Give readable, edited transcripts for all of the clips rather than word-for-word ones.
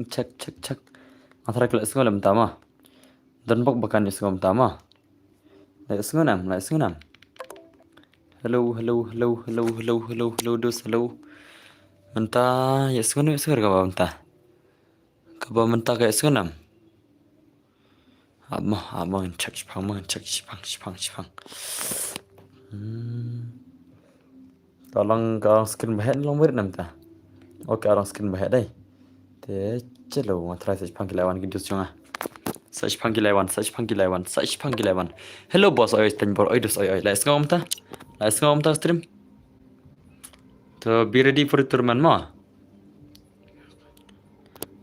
Cek cek cek. Antara kelak sengalam tama. Dan bak bakan di sengam tama. Lai senganam. Hello dos hello. Mentah ya sengar ka ba mentah. Ka ba mentah ka senganam. Amang cek cipang. Tolong ka skin bahet long murid nam ta. Oke orang skin bahet dai. Te celo matrai saj panggilawan gitu sunga. Saj panggilawan. Hello boss oi tenbor oi dos oi. Let's go ta. Stream. To be ready for tournament ma.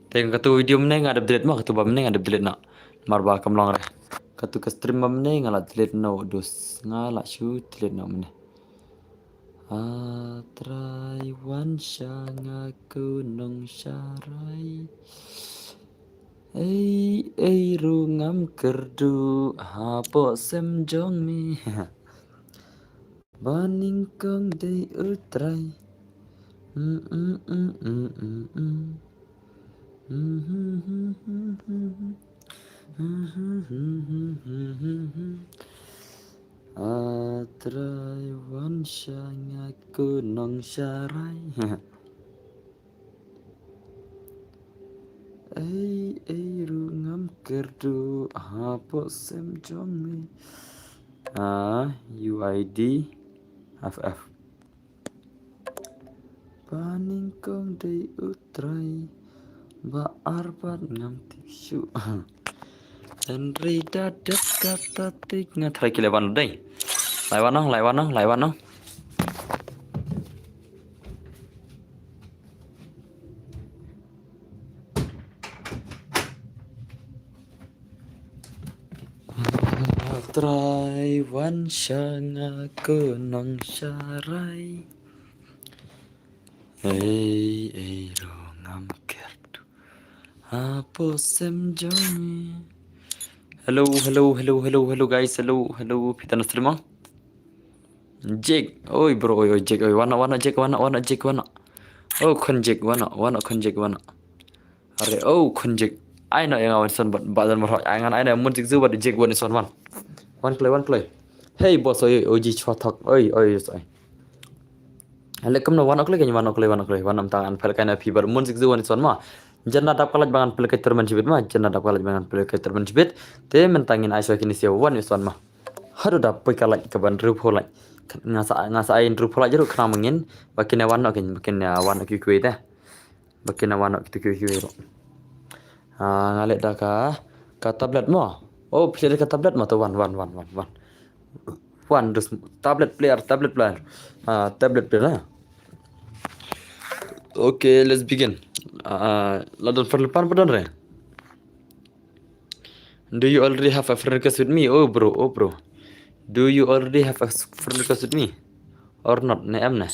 Tengok katu video meneng ada delete ma katu ba meneng ada delete nak. Marba kam long re. Katu ke stream ma meneng ngala delete no dos ngala shoot delete no meneng. Atrai wan syanga kunong syarai. Ei rungam kerdu hapo sem jong mi. Baning kong dei utrai. Atrai wan syanga kunong syarai. Ei rungam kerdu hapo sem jong mi. UID FF Paning kong dei utrai ba arbat ngam tiksu. Henry dadat kata tik ngatrai kilewan dai. Laiwan nong. Trai wan syanga kunong syarai. Ei rongam kerdu apo sem jomi. Hello guys. Hello Pitan stream. Jake, oi bro, oi Jake, oi wana Jake. Oh kon Jake wana. Are oh kon Jake. Aina yang awan son badan merah. Angan aina mun Jake zubat Jake wana son man. One play. Hey boss, oi oji chotok. Oi. Alekum no wana klay wanam tangan pel kana fi bar mun Jake zuwan son ma. Janna dap kalaj bangan pel kai terman jibit ma. Te mentangin aiso kini sia wan son ma. Haru dap pai kalaj ke ban rup holaj. Ngasa ain rup holaj jeruk kena mengin bakin wana kikui teh. Bakin wana kikui ro. Ngalek dah ka tablet mo. Oh, pilih ka tablet mo to one. One dus tablet player. Tablet player lah. Okay, let's begin. Ladon perlepan padon re. Do you already have a friend request with me? Oh bro. Do you already have a friend request with me? Or not? Ne amna.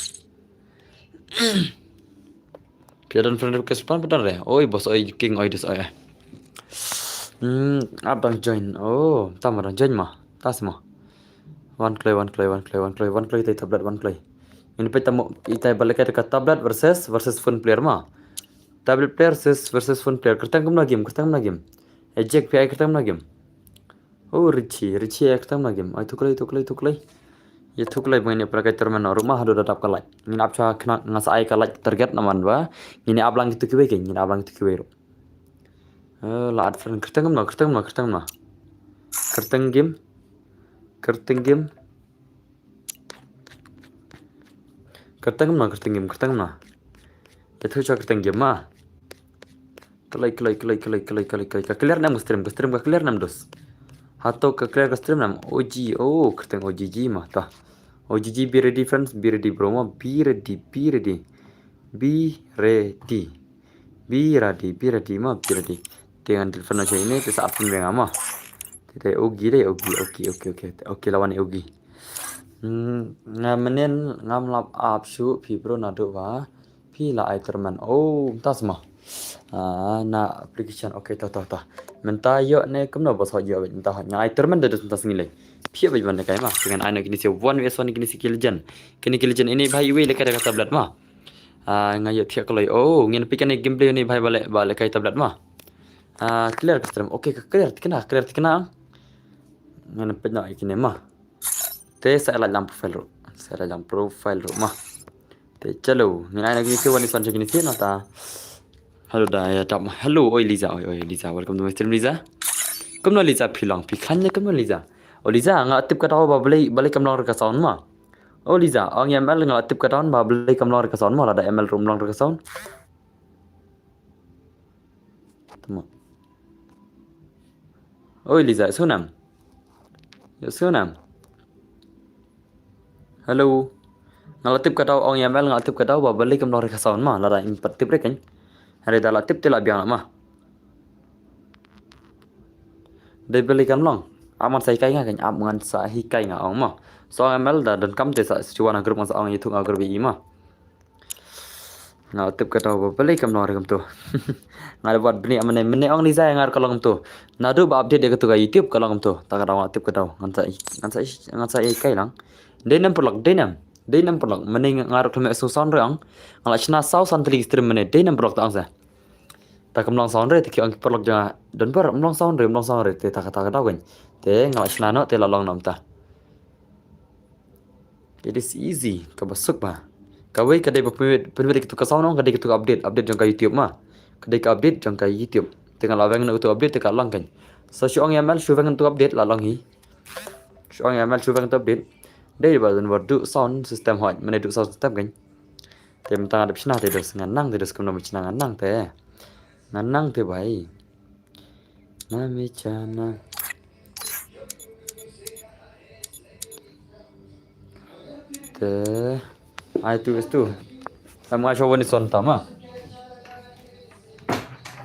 Piadon friend request padon re. Oi bos oi king oi dus oi. Abang join. Oh, tamaran join mah. Tas mah. One play tay tablet one play. Ini kita balik ke tablet versus phone player mah. Tablet player versus phone player. Kertang na game. Ejek PI kertang na game. Oh Richie kertang na game. Ai tuklay. Ya tuklay begini pelakai termen rumah hadu datap kalai. Ini apca kena ngasai kalai target naman ba. Ini ablang itu kiwe ro. La ad friend kertang na. Kertang game. Kertang na. Itu cak kertang game mah. Kelai. Clear nam stream ka clear nam dos. Hato ka clear ka stream nam. OG. Oh, kertang OGG mah ta. OGG be ready friends, be ready bro mah. Be ready mah. Dengan telepon aja ini saat pun mah. Tidak Ogi deh. Oke lawan Ogi. Ngamenin ngamlap apsu bro nado wa. Pila itemman. Oh, tas mah. Na application oke ta. Menta yo ne kumno bos hojo menta nya itemman dah tas ngilai. Pia bagaimana kai mah dengan anak ini si 1vs1 ini si Kiljan. Kini Kiljan ini bhai we lekar kata tablet mah. Ngayo thiak koloi. Oh, ngin pikan ni gameplay ni bhai balik kai tablet mah. Clear ke stream. Oke, clear kena. Ngin penya ikine mah. Te saya lam profile ro. Saya lam profile ro mah. Te chalo. Ngin ai lagi tu wani son gini sih nata. Halo dah ya tap. Hello, oi Liza, oi Liza. Welcome to my stream Liza. Kamu Liza philang pikhannya kamu Liza. Oh Liza ngak tip ka tahu ba balik kam long ka sound mah. Oh Liza, ang ML ngak tip ka tahu ba balik kam long ka sound mah ada ML room long ka sound. Tama. Oi Liza, sunam. Ya sunam. Hello. Ngalatip ka tahu ang ML ngalatip ka tahu ba balik kam long ka sound mah ada impat tip rekan. Hari dah latip tela biang mah. Dai balik kam long. Aman sai kai nga kan aman sa hi kai nga ong mah. So ML dah dan kam te sa chuan grup masa ong itu ngagur bi mah. Ngalatip ka tahu ba balik kam long kam tu. Ngar buat bini amane mene ong Liza ngar kalong tu. Nadu ba update dia tu ga YouTube kalong tu. Tak ada ngalatip ka tahu. Ngan sa kai lang. Denam perlak mene ngar klame susan rang. Ngala chna sau san tli stream mene denam perlak ta angsa. Tak kam long sound re ti ang perlak ja dan ber long sound re te tak tahu kan. Te ngala chna no te la long nam ta. It is easy ka basuk ba. Kawai kadai pemit itu ka sound ong kadai itu update jang ka YouTube mah. Kadai ka update jang ka YouTube. Tengah lawang nak tu update te ka long kan. So syong ML syong tu update la long hi. Syong ML syong tu update. Đây là dần vật đu sound system hỏi mà này đu sound system cái thì mình ta được china thì được ngắn năng thì được cầm đồng china ngắn năng thì vậy na mi chana thế ai tu làm ai show ni son tama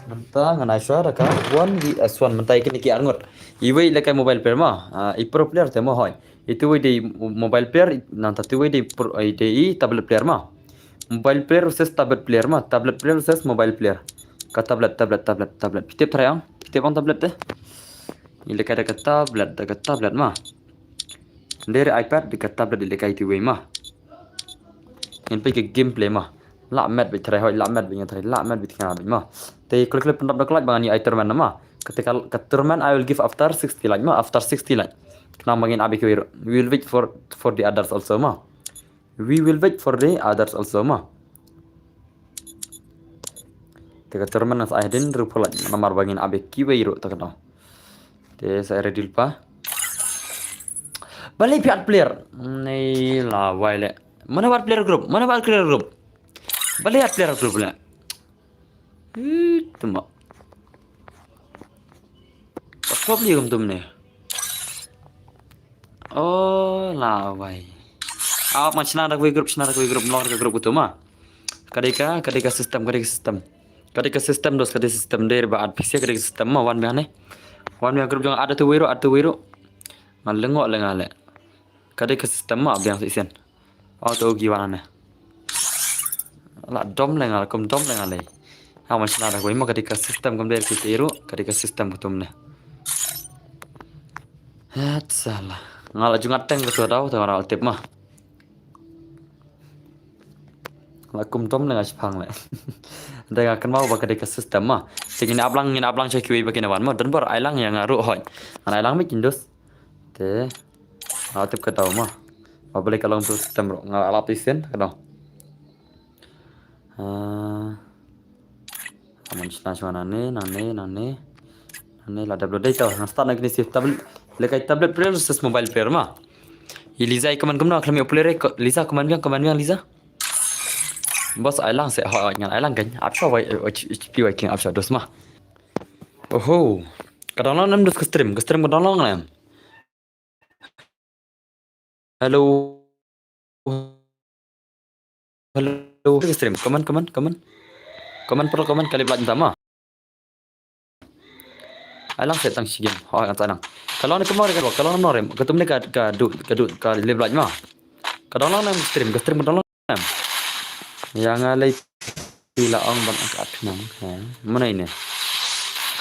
manta nganai show ra ka one vs1 mentai kini ki angot iwei la kai mobile player ma pro player te mo hỏi itu di mobile player nanti itu di tablet player mah mobile player versus tablet player mah tablet player versus mobile player ke tablet pitip terang pitip on tablet deh ini kada ke tablet mah dari iPad di ke tablet di kai itu mah ini pergi gameplay mah la mat bi terai la mat bi ngai la mat bi tengah mah te klik pendap dak bang ni iTerman mah ketika Terman I will give after 60 like mah after 60 like namangin abi we will wait for the others also ma we will wait for the others also ma teka terman as aiden rupulat namar bangin abi kiwiro takno te saya ready pa balik piat player nei la waile mana buat player group balik player group la itu ma apa beli tum ne oh lah wai macam nak we group long ke group itu mah kadika sistem dos kadika sistem der ba ad pc kadika sistem mah wan group jang ada tu wiro ngalengok lengale kadika sistem mah biang sisen auto giwana la dom lengal kom dom lengale macam nak we mah kadika sistem kom der kitiru kadika sistem kutum ne salah ngala jungat teng ke tahu tengah tip mah lakum tom dengan sepang le dengan kan mau pakai dekat sistem mah ingin ablang cek kiwi bagi nawan mah dan ber ailang yang ngaruh hoi ailang mi kindos te tip ke tahu mah balik kalau untuk sistem ngala lapisin kadang aman cina nane la double data start nak ni shift tablet player versus mobile player mah. Liza ikaman kumna klami player Liza kaman biang Liza. Bos ailang se ha ngan ailang kan. Apsha wai HP wai king apsha dos mah. Oh. Kadang nam dos ke stream kadang nam. Hello. Ke stream. Kaman. Kali belakang sama. Alang setang sigim ha tanang kalau nak kemarin kalau nak norem ketum ni ka level mah kadang nam stream kadang nam yang alai pila ong ban angkat nang mana ini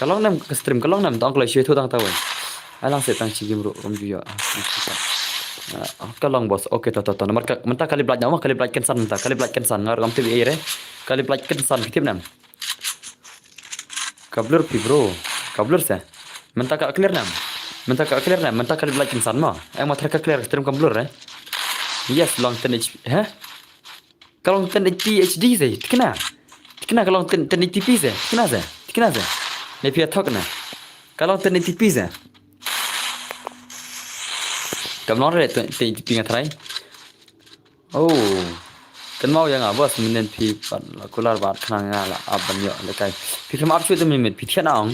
kalau nam stream kalau nam tang kalau share tu tang tahu alang setang sigim ro om juya Kalong bos. Okey to. Mentah kali belaj nama kali belaj kensan mentah. Kali belaj kensan ngar ngam TV air. Kali belaj kensan kitip nam. Kablur pi bro. Kablur sa. Mentah ka clear nam. Mentah kali belaj kensan ma. Ma terka clear stream kablur Yes long 10 HP. Kalau 1080 HD saya. Kena kalau 1080p saya. Kena saya. Ni pia thok na. Kalau 1080p saya. Cầm nó ra để tiền thay. Kan mau yang bos minen pi kular bat khana la aban yo le kai. Pi kem ap chu tem limit pi thian ong.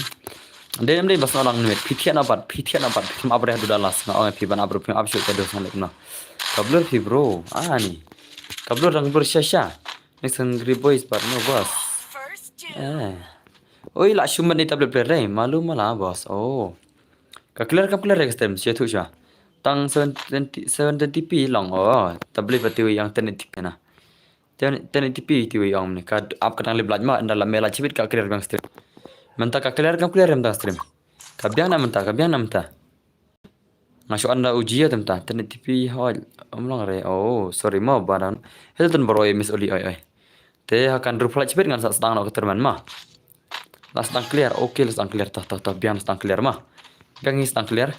Dem dei bas orang limit pi thian abat pi kem ap re du dalas na ong pi ban ap ru pi ap chu te do san lek na. Kablur pi bro. Ni. Kablur rang bersya. Next hungry boys but no bos. Oi la shuman ni tablet player re malu mala bos. Ka clear extreme sia thu cha. Tang 720p long tablet batiwi yang 1080 na. 1080p tiwi yang ni ka up kadang le blaj ma dalam mela chibit ka clear bang stream. Mentah ka clear rem da stream. Ka biang na mentah. Masuk anda uji ya temta 1080p hoi omlong re. Sorry ma badan. Hilton bro miss oli oi. Te akan reflect chibit ngan sak stang nak keterman ma. Las stang clear. Okey las stang clear tah biang stang clear ma. Biang ni stang clear.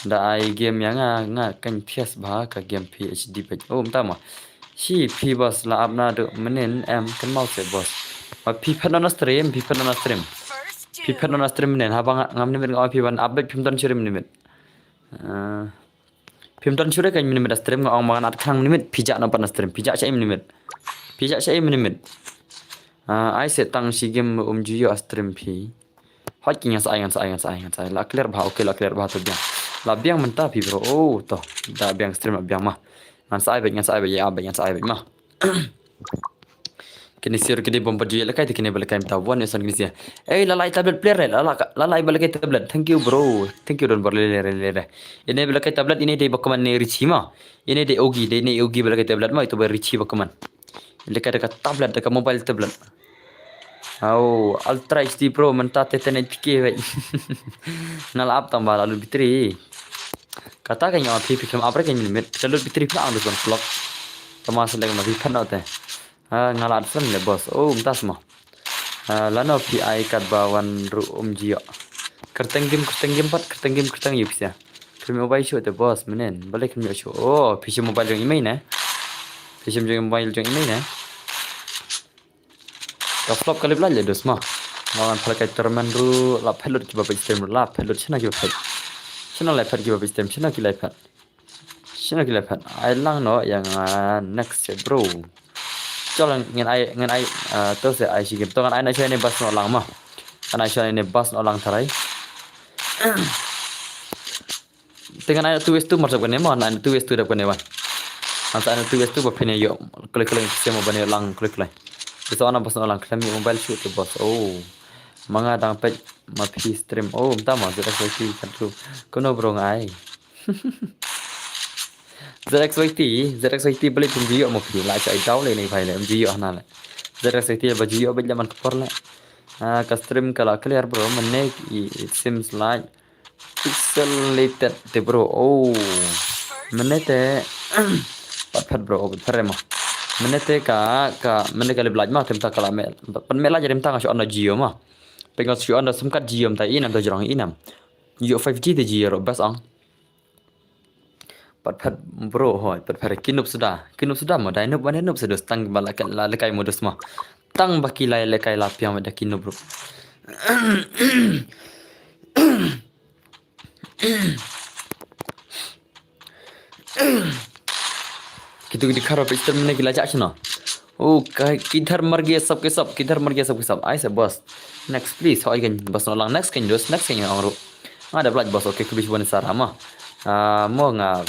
Da ai game yang nga kan thias ba ka game PhD page. Entah ma. Si pi bos la apna do menen em kan mau se bos. Ma pi phat na stream. Pi phat na stream menen habang ngam ni men pi ban update phim ton chirim ni men. Phim ton chure kan ni men stream ngong mangan at khang ni men pijak na pan stream. Pijak cha im ni men. Ai se tang si game juyo stream pi. Hot king as ayan sa. La clear ba okey la clear ba to biang. La biang mentah pi bro. Toh. Da biang stream biang mah. Ngan sa ai ma. Kini sir kini bomba juyo la kai kini balakai minta one esan kini sia. Lalai tablet player lalai balakai tablet. Thank you bro. Thank you don berlele. Ini balakai tablet ini dei bakaman ni Richie ma. Ini dei Ogi balakai tablet ma itu ber Richie bakaman. Dekat tablet dekat mobile tablet. Ultra HD Pro mentah 1080p wei. Nal up tambah lalu bitri. Kata kan yang api film apa kan limit lalu bitri pun ada kan vlog. Termasuk lagi masih kan ada. Ngalat sen le bos. Entah semua. Lano PI kat bawan ru jio. Kerteng game yuk sia. Film mobile show te bos menen. Balik film show. PC mobile jong email na. PC mobile jong email na. Ka flop kali belanja dos mah. Lawan pakai terman ru lap helot ki bapak stream lap helot chana ki bapak. Chana lap ki bapak stream chana ki lap. Ai lang no yang next bro. Jalan ngan ai to se ai sigim to ngan ai na chane bas no lang mah. Kan ai chane bas no lang tharai. Dengan ai tu westu masuk kan mah ai tu westu dap kan wan. Anta ai tu westu bapak ne yo klik semo bane lang klik. Bisa ana bos orang kami mobile shoot tu bos. Manga dang page ma pi stream. Entah ma ZXYT kan tu. Kono bro ngai. ZXYT beli pun jiyo mo pi la chai dau le ni phai le jiyo hana le. ZXYT ba jiyo ba jaman kor le. Ka stream kala clear bro mane it seems like pixelated te bro. Mane te pat bro pat mo. Menete ka kali belaj mah temta kala mel. Pen mel aja temta ngasih onda jio mah. Pengas syu onda semkat jio mta inam ta jorang inam. Jio 5G te jio bas ang. Pat bro hoi pat kinup sudah mah dai nup sedus tang balakan la lekai modus mah. Tang baki lai lekai lapiam ada kinup bro. Gitu dikhara pe stream ने गिला चाच ना किधर मर गए सब के सब आई से बस नेक्स्ट प्लीज हो गन बस no lang next kan dos next kan ang ro ada belaj bos oke kubis bon sarama mo nga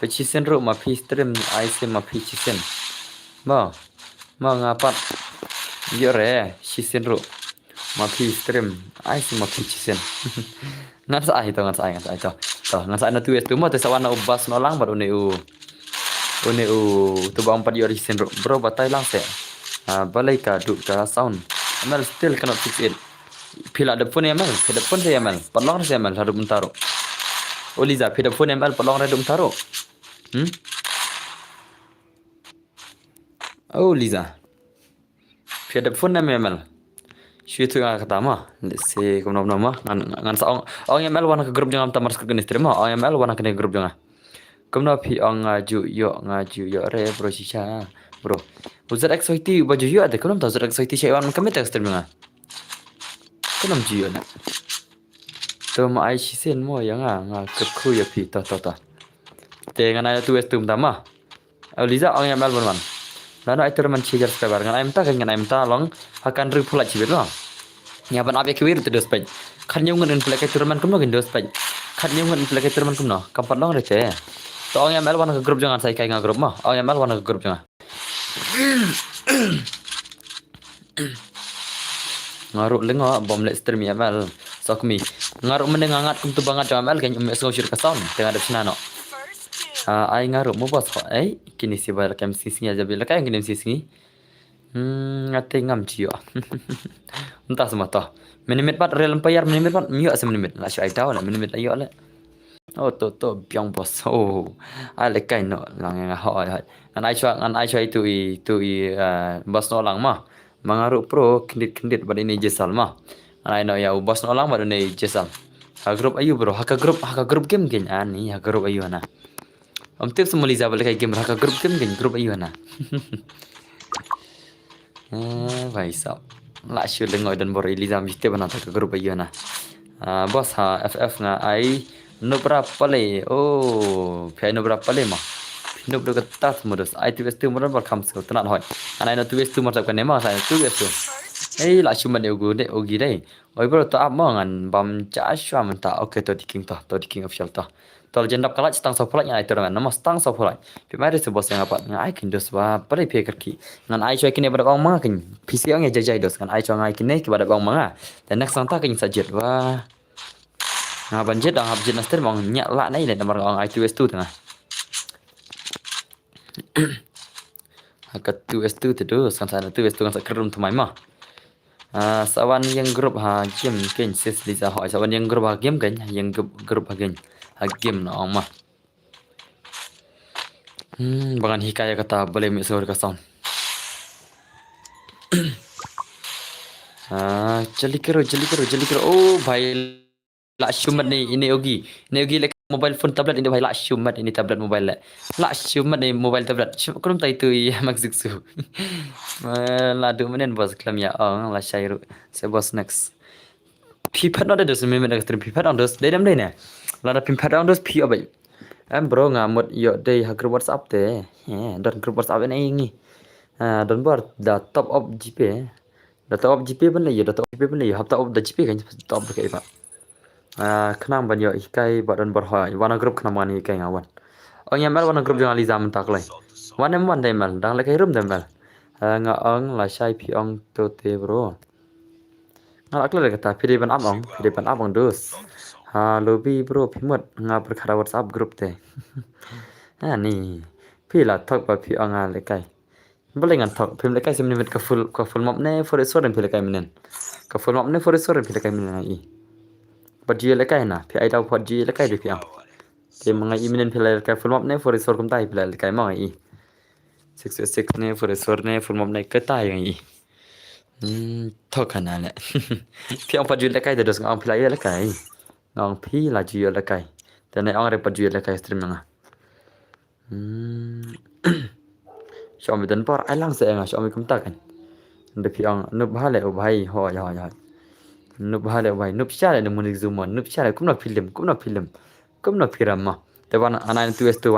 pe chisen ro ma pi stream ai se ma pi chisen mo nga pat yo re chisen ro ma pi stream ai se ma pi chisen ngan sa ai to ngan sa na tu es tu mo te sawana ubas no lang baru ne tu bang padi ori sen bro batai lang se. Balai ka duk ka sound. Amal still cannot fix it. Pila de phone amal, pila phone se amal. Palong se amal harum taro. Oliza pila phone amal palong redum taro. Oh Liza, phía đẹp phun em mel. Shu tu yang pertama, si kumnom nama ngan sa ong ml wana ke grup jangan tamar sekalian terima ong ml wana ke grup jangan. Kumno pi ong ngaju yo re bro sisa bro. Uzat XYT baju yo ada kumnom tahu uzat XYT syaiwan kami tak terima. Kumnom jiyo na. Tu ma ai sisen mo yang ke ku ya pi ta. Dengan ayat tu estum tama. Liza ong ml wan. Lalu itu teman cigar sebar ngan ayam ta long akan ripulat cibir lo. Nyaban abe kiwir tu dos pej. Kan yung ngan pelak turman kumno gin dos pej. Kan yung ngan pelak turman kumno. Kampat long rete. To ong ml wana ke grup jangan saya kai nga grup mah. Ong ml wana ke grup jangan. Ngaruk lengo bom lek stream ml. Sokmi. Ngaruk mendengangat kum tu bangat ml kan umi so syir kasaun tengah ada senano. Ai ngaruk mo bos kini si bal kam sisi aja bila kai kini sisi. Ngate ngam cio. Entah semua toh. Menimit pat real empayar menimit pat miyo se menimit. La syai tahu lah menimit ayo le. Oh to biang bos. Oh. Ale kai no lang nga hoi. Ngan ai chwa itu bos no lang mah. Mangaruk pro kendit bad ini jesal mah. Ai no ya bos no lang bad ini jesal. Ha grup ayu bro. Ha grup game gen ani ha grup ayu na. Om tips semua Liza balik game ha grup game gen grup ayu na. Vai sao lại chưa lên ngồi đần bồi Liza mesti bana tak grup ayo na. Bos ha FF nga ai no berapa le phe no berapa le ma no berapa tat modus ai tu vestu modal bar kham so tanat hoi anai no tu vestu matlab kan ma sai tu vestu lại cuma de ogi dai oi bro to up ma ngan bam cha shwa man ta okay to diking official to jendap kalat stang so pulak ai turman nama stang so pulak pi mari se bos yang apa ngai kin dos ba pare pe karki ngan ai choi kini bar bang ma kin pisi ang jajai dos kan ai choi ngai kini ki bar bang ma dan next santa kin sajit wa banjir dah habis naster bang nyak lak nai le nomor ang ai tu es tu tengah hakat tu es tu terus kan sana tu es tu kan sakrum tu mai ma sawan yang grup game kin sis Liza hoi sawan yang grup game kan yang grup game game na mah bangan hikayat kata boleh misal ka sound jeli kero oh bhai la shumat ni ini ogi lek mobile phone tablet ini bhai la shumat ini tablet mobile la shumat ni mobile tablet krum tai tu mak ziksu la du menen bos klam ya la shairu se bos next pipat no ada semen nak stream pipat on dos dedam deh ne la pipat on dos pi abai bro ngamut yo dei ha grup WhatsApp te don grup WhatsApp ini don bar da top up GP da top up GP ban le da top up GP ban le hab top up da GP kan top ke ba kenang ban yo ikai ba don bar hoi wana grup kenang ban ikai ngawan yamel wana grup jangan Liza mentak lai wan dai mal dang le kai rum dai mal nga la shai pi ong to te bro ngalak le kata pide ban abang dos lobby bro pimot nga perkara WhatsApp grup te ni pila thok ba pi anga le kai boleh ngan thok pim le kai sim limit ka full map ne for sore pile kai minen ka full map ne for sore pile kai minen ai bajie le kai na pi ai dau phot ji le kai de pi ang ke mangai minen pile kai full map ne for sore kum tai pile le kai ma ai 666 ne for sore ne full map ne ka tai ai thok kana le pi ang bajie le kai de dos ang player le kai ngong pi la ji le kai te ne ang re bajie le kai stream nga Xiaomi dan por ai lang se nga Xiaomi kum ta kan de pi ang nup ha le o bhai ho ya nup ha le o bhai nup sha le mun zoom on nup sha le kum na film kum na firam ma te wan anai tu es tu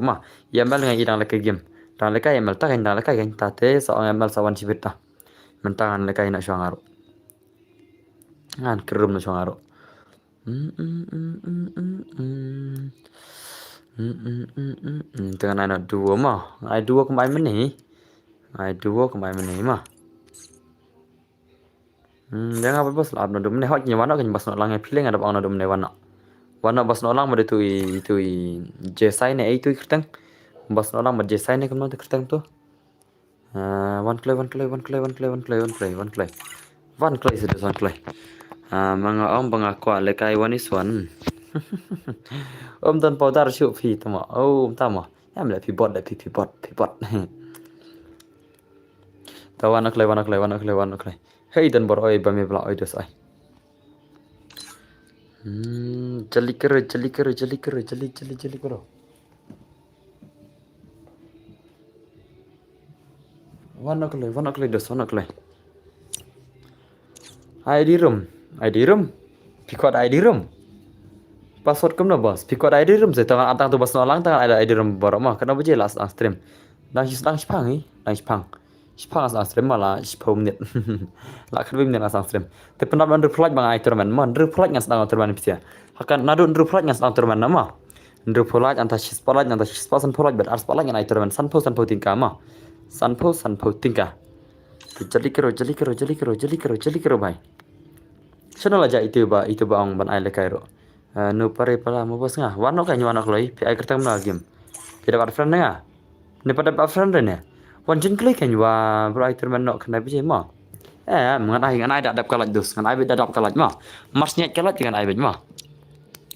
ma yamel nga idang le game dang le kai yamel ta kan dang le kai kan ta te so yamel sa wan chibit ta mentangan le kai na shangaro ngan kerum na shangaro dengan anak dua mah ai dua kembali meni mah jangan apa bos lah abang dum ne hot nyawana kan bos nak lang pilih ada abang dum ne wana bos nak lang tu jesai ne itu kertang bos nak lang jesai ne kan tu kertang tu one clay sudah one clay manga om bangakwa lekai one is one Tân bao dar chịu phi tao mà tao mà em lại phi bot lại phi bot tao wanna clay hey tân bot oi bami bla oi dos ai jali kero wanna clay dos wanna clay ID room pikot ID room password kamu bos pikot ID room saya tangan atang tu bos nolang tangan ada ID room borok mah kenapa je last stream đang spang ấy đang spang as stream malah spam net lah kan bim net as stream tapi pernah ban reflect bang ai terman man reflect ngas dang terman pisia akan nadu reflect ngas dang terman nama reflect anta spotlight anta spasan spotlight ber ars spotlight ngan ai terman sanpo tingka mah sanpo tingka jali kero bhai channel aja itu ba ang ban ai lekai ro no pare pala mo bos nga wano ka nywana kloi pi ai kertam na game tidak ada friend nga ne pada ba friend ne wan jin kloi kan wa bro ai terman no kana bi ma ngan ai dadap kalat dus ngan ai dadap kalat ma mars nyet kalat ngan ai ma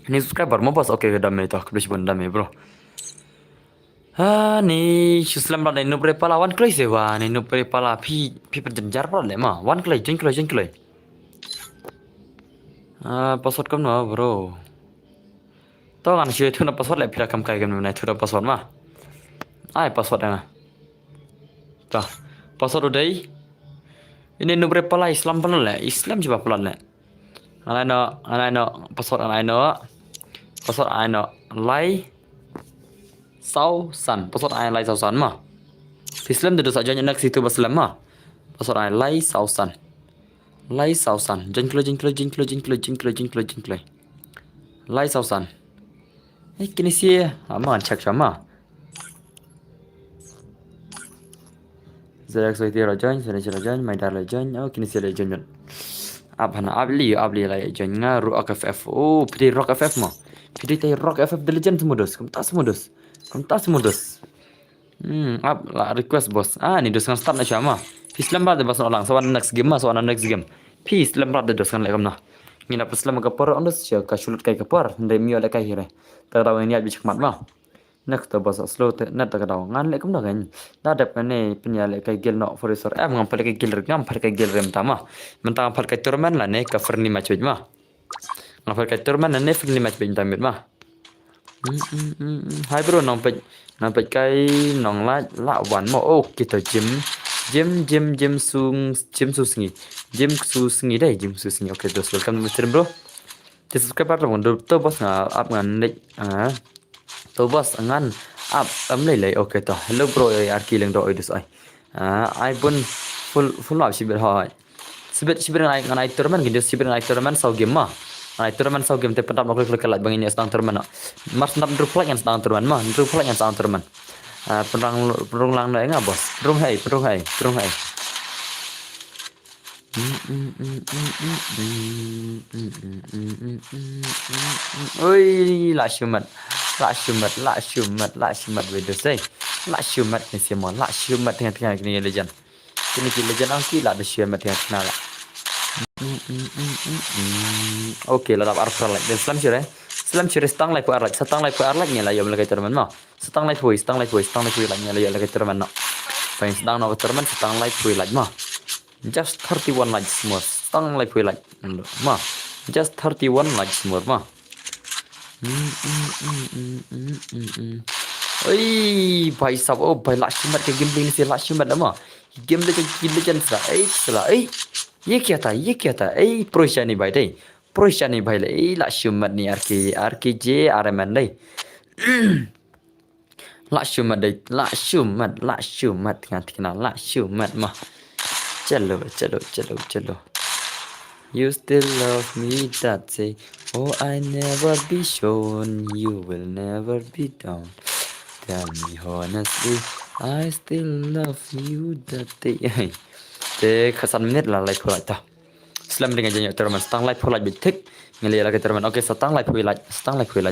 ni subscriber mo bos oke dame to kbis bon dame bro ni Islam pada no pare pala wan kloi se wa ni no pare pala pi penjenjar pala le ma wan kloi jin kloi password kamu no bro tao kan sih itu na password lại pila kam kai kan này thu password mà ai password nga ta password udah ini nomor pala Islam pala le Islam coba pala le anai no password anai no lai sau san password anai lai sau san mà Islam tu saja nyak situ Islam mà password anai lai sau san jin kloi lai sau san kini sih aman cek sama Zayak so itu rajan main dar rajan kini sih rajan abhana abli la rajan nga rock ff pdi rock ff ma pdi tay rock ff the legend modus kum tas modus ab la request bos ni dos kan start na chama Islam ba de bas orang sawan next game peace lembat de dos kan le kamna ngina paslam ka por ondos sia ka shulut kai ka por ndai mio le kai hire ta daw ni abi chakmat ma nak ta bas slow te net ta daw ngan le kum da gan da dep ne pinya le kai gel no foresor ngam pal kai gel ngam pal kai gel rem tama mentang pal kai turman la ne ka ferni ma choj ma ngam pal kai turman ne ferni ma choj tamit ma hai bro nong pe kai nong la wan mo kita Jim su singi deh oke dos welcome to Mr. Bro di subscribe lah bang to bos nga up ngan nek to bos ngan up lei oke to hello bro arki leng do idus ai pun full up sibir hoi sibir ngai turman gitu sibir ngai turman sau game mah ngai turman sau game te pentap nok klik lat bang ini sedang turman mas nap drop yang sedang turman mah drop yang sedang turman perang lang na nga bos perang hai oi la shumat video say la shumat ni semua la shumat tengah ni legend legend angki la de shumat tengah la oke la dap arfra like Islam ciri stang lai pu arlak nyala ya mulai terman ma stang lai pu la nyala ya mulai terman no pain stang no terman stang lai pu la ma just 31 likes semua stang lai pu la ma just 31 likes semua ma oi bhai sab bhai la shumat ke game ni se la shumat ma game legend sala ये क्या था प्रोशा नहीं भाई दे प्रोशा नहीं भाई ले ला shumat ni arki je areman dai la shumat kena la shumat mah chalo you still love me that say oh I never be shown you will never be down tell me honestly I still love you that day te kesan menit lah like pulai ta Islam dengan janji terman stang like pulai bitik ngeli lagi terman oke stang like pulai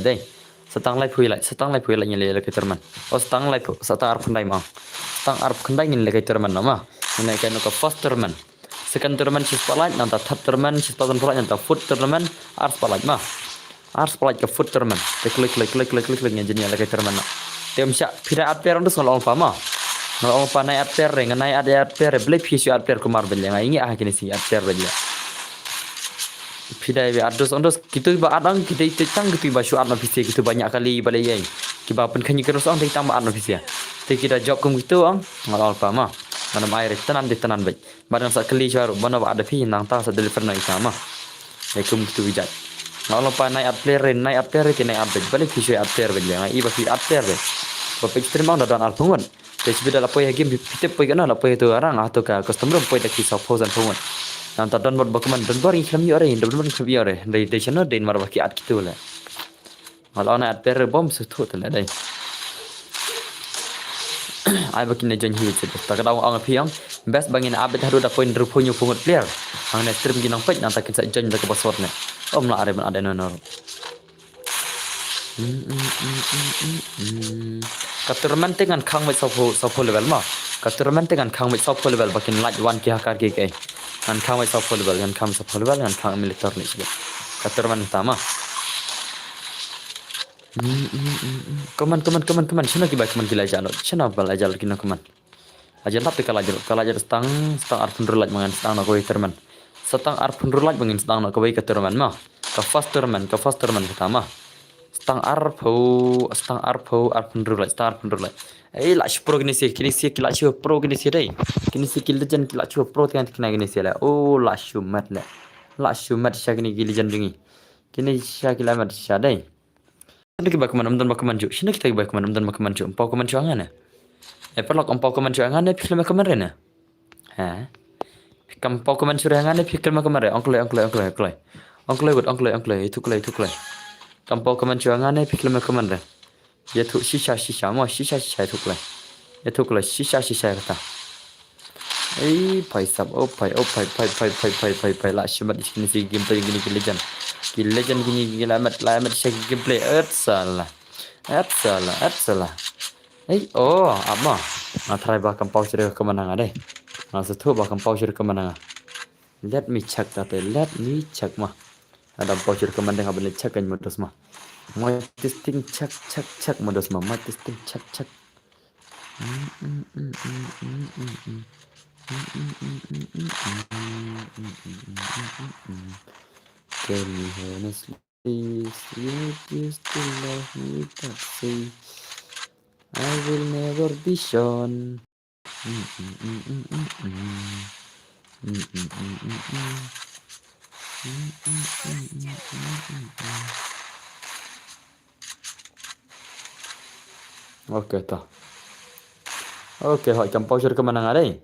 deh stang like pulai ngeli lagi terman stang like stang arp kendai mang stang arp kendai ngeli lagi terman nama ini kan ke first terman second terman sis pulai nanti third terman sis pasan pulai nanti fourth terman arp pulai mah Ars pelaj ke foot terman. Te klik nya jenia lagi terman. Tem syak pira atper ndus ngol pama. Ngol pa nai atper ngai atper blek fisu atper kumar belya ngai ingi kini si atper belya. Pidai be ados gitu ba adang kita tang gitu ba syuat nafisi gitu banyak kali balai yang. Kiba pen kanyi kerus ang ditang ba nafisi. Te kita job kum gitu ang ngol pama. Manam air tenan baik. Badan sak kali syar bana ba ada pi nang ta sa deliver na itama. Kum gitu bijak. Ngalo pa naik atper ki naik update balik fisu atper belya ngai iba fi atper be. Bapak ekstrem ang dadan alpungun. Jadi beda lapoy game pitep poy kana lapoy tu arang atau ka customer poy tak kisah pausan pungun. Nang tadan bot bakuman dan bor iklam yo re dan bor iklam yo re. Dai chano dain mar baki at kitu la. Ngalo na atper bom sutu tala dai. Ai bakin jan hi chet tak daw ang piang best bangin update haru da point rupunyo pungut player. Ang na stream ginang pet nang takin sa jan da ka password ne. Om la are ban ada no. Katurman dengan kang mai sopo level ma. Katurman dengan kang mai sopo level bakin light one ki hakar ki kai. Kan kang mai sopo level kan kang sopo level kan kang militer ni sih. Katurman tama. Kaman. Shana ki ba kaman gila jalo. Shana bal ajal kina kaman. Ajal tapi kalau stang arpun rulat mangan stang na koi terman. Stang arpun rulat mangan stang na koi katurman ma. Ka fast terman pertama. Stang arpo arpun rulat. La pro kini si kila chu pro kini si dai. Kini si kila jan kila chu pro tiang kena kini si la. Oh la shumat le. La shumat sya kini kila jan dingi. Kini sya kila mat sya dai. Shina kita bakaman ju. Shina kita bakaman bakaman ju. Empau kaman chu angana. Perlok empau kaman chu angana pikir kaman rena. Ha. Empau kaman chu angana pikir kaman re. Onkloi itu klai. Kampau kaman chu angana pikir kaman re. Ya tu shisha mo shisha itu klai shisha kata. Pai sab pai la shimat sini si gameplay gini legend gini lamat syak gameplay salah. Ama try ba kampau chere kemenangan deh. Setu ba kampau chere kemenangan. Let me check mah. Ada voucher kemenangan boleh check kan modus mah. Mau testing check modus mah. Mau testing check. Tell me honestly, you still love me without say. I will never be shown. Oke toh. Oke, hỏi cầm bao kemenangan đây.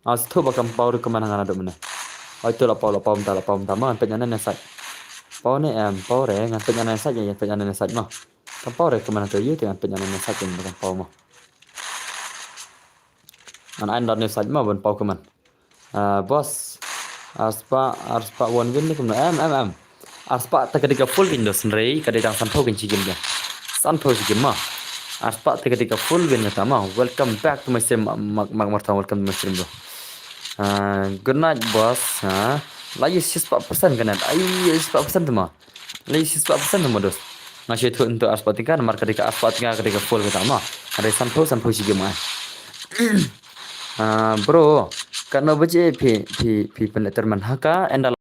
Itu bakal pau kemenangan ada mana. Itu lah pau taman penyanyi nesat. Pau ni pau re ngan penyanyi nesat ya penyanyi nesat mah. Pau re kemenangan tu ye dengan penyanyi nesat yang bakal pau mah. An andar nesat mah bon pau keman. Bos arspa one win ni kemen arspa ketika full win dos rei kadang sanpau kan cigim dia. Sanpau cigim mah. Arspa ketika full win ya tama. Welcome back to my stream welcome to my stream bro. Good night bos. Lagi 4% kan? 4% tu mah. Lagi 4% tu dos. Ngasih itu untuk arspa tinggal mar ketika arspa tinggal ketika full kita mah. Ada sanpau cigim mah. Bro, karena baca pi peneterman haka endal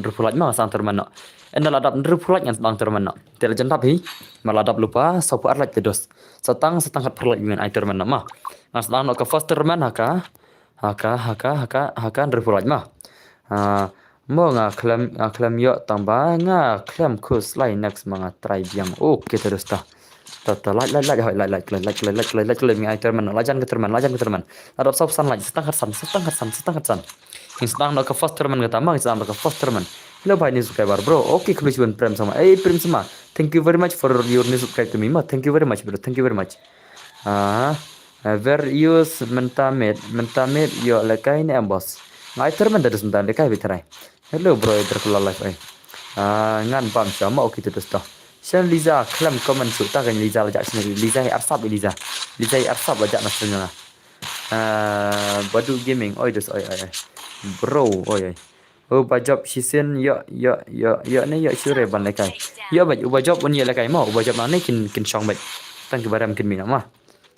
terpulat mah sang terman. Endal adap terpulat yang sang terman. Tidak jentak pi maladap lupa sopo arlat tedos. Setang hat perlat dengan ai terman mah. Ngaslang no ke first terman haka terpulat mah. Mo ngaklam yo tambah ngaklam kus lain next mga try biang. Oke terus dah. Tata like mi ai terman lajan ke terman adap sop san lagi setang hat san instant no ke first terman kata mah instant no ke first terman hello bhai ni subscriber bro okay kebetulan prem sama prem sama thank you very much for your new subscribe to me ma thank you very much bro thank you very much where use mentamed yo lekai ni ambos ngai terman dari sebentar lekai bitrai hello bro terkeluar live ngan pam sama okay terus dah. Sian Liza klaim komen suta kan Liza lajak sini Liza arsap lajak nasnya Badu gaming oi bro oi Ubah job sisen yo ni yo sure ban lekai. Yo ubah job un ye lekai mo ubah job nang ni kin song bat. Tang kebaram kin mina mah.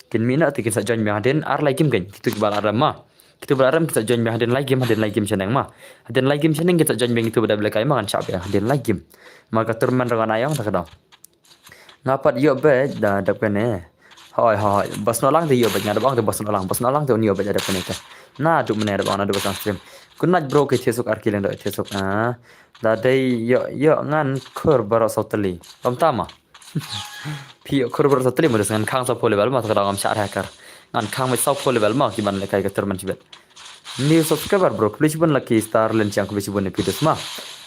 Kin mina ti kin sa join mi haden ar lai game kan. Kitu kebaram mah. Kitu kebaram kita join mi haden lai game seneng mah. Haden lai game seneng kita join mi itu pada lekai mah kan syap ya haden lai game. Maka turman rangan ayang tak kadang. Ngapat yo be da dap kene. Hoi bas nolang ti yo be ngada bang ti bas nolang ti yo be ada kene ka. Na du mene ada bang na du bas stream. Kunat bro ke tesok arkil ndo tesok da dai yo ngan khur baro sotli pam tama pi khur baro sotli mo ngan khang sa pole bal ma ta ngam sha hacker ngan khang mai sa pole bal ma ki ban le kai ka terman chibet new subscriber bro please bun lucky star len chang ku bun videos ma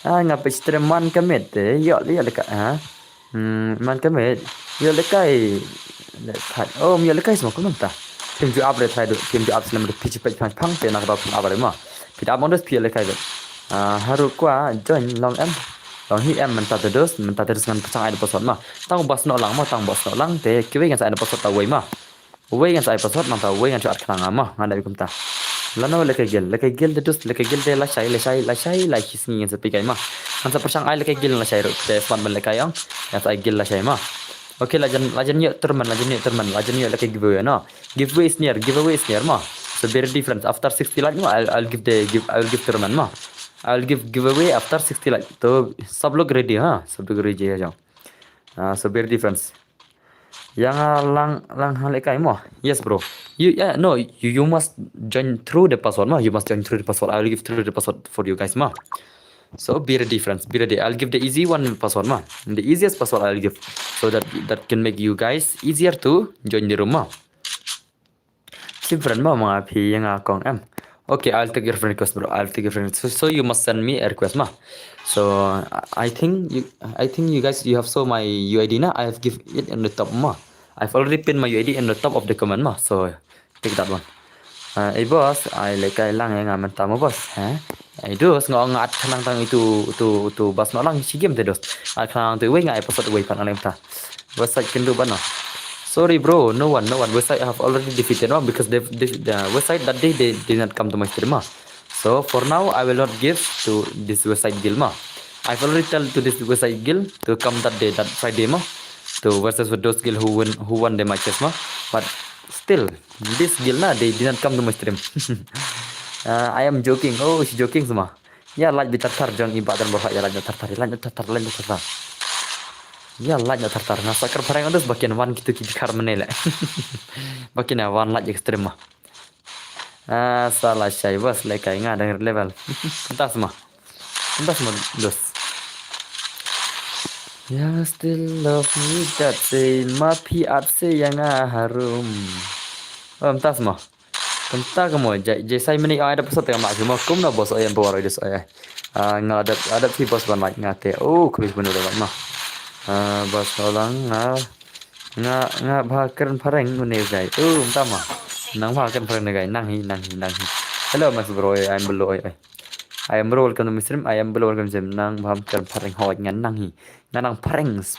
ngap stream man kamet yo le ka man kamet yo le kai le khat yo le kai smo kun ta tim ju up le thai do tim ju up slam de pitch page phang te na ka ba le ma kita abang dos pia lekai bet. Haru kwa join long hi mentah terus dengan pasang air posot mah. Tang bas no lang mah tang bas no lang te kiwe ngan sa air posot tawai mah. Wei ngan sa air posot nang tawai ngan cuat kenang mah ngada bikum ta. Lano lekai gel terus lekai gel te la shai la hisni ngan sa pikai mah. Ngan sa pasang air lekai gel la shai ro te span ben lekai yang sa gel la shai mah. Okay lajan yuk terman lekai giveaway no. Giveaway is near mah. So very different. After 60 like, I'll give tournament ma. I'll give giveaway after 60 like. तो सब लोग ready हाँ, सब लोग ready है जाओ. So very different. Yang lang hal kai mo. Yes bro. You must join through the password ma. You must join through the password. I'll give through the password for you guys ma. So be ready friends. Be ready. I'll give the easy one password ma. The easiest password I'll give so that can make you guys easier to join the room ma. Friend ma pi yang akong okay, I'll take your friend request bro. So you must send me a request ma. So I think you guys you have saw my UID na. I have give it in the top ma. I've already pinned my UID in the top of the comment ma. So take that one. Boss, I like I lang yang aman tamu bos. Dos ngat kanang tang itu bas no lang si game te dos. Kanang tu we ngai episode we pan alim ta. Bos sa kendo bana. Sorry bro, no one. Website I have already defeated one because the website that day they did not come to my stream. So for now I will not give to this website guild ma. I've already tell to this website guild to come that day, that Friday ma, to versus with those guild who won the matches ma. But still this guild na they did not come to my stream. I am joking. Oh, she joking semua. Ya like bitar jangan ibadan bahwa ya lanjut tartar. Ya lanya tartar na sakar parang andos bakian wan gitu kar menele. Bakian wan laj ekstrem mah. Salah syai bos lekai nga denger level. Entah semua dos. Ya still love me that say mapi at say yang harum. Entah semua. Tentang kamu jai saya menik ada pesat yang mak semua kum na bos ayam bawa des ayah. Ada si bos ban like ngate. Oh kulis bener banget mah. Bas orang nga bahkan pareng ngune gai tama nang bahkan pareng gai nang hi hello mas bro I am bro welcome to stream I am bro welcome to nang bahkan pareng hoi ngan nang hi nang parengs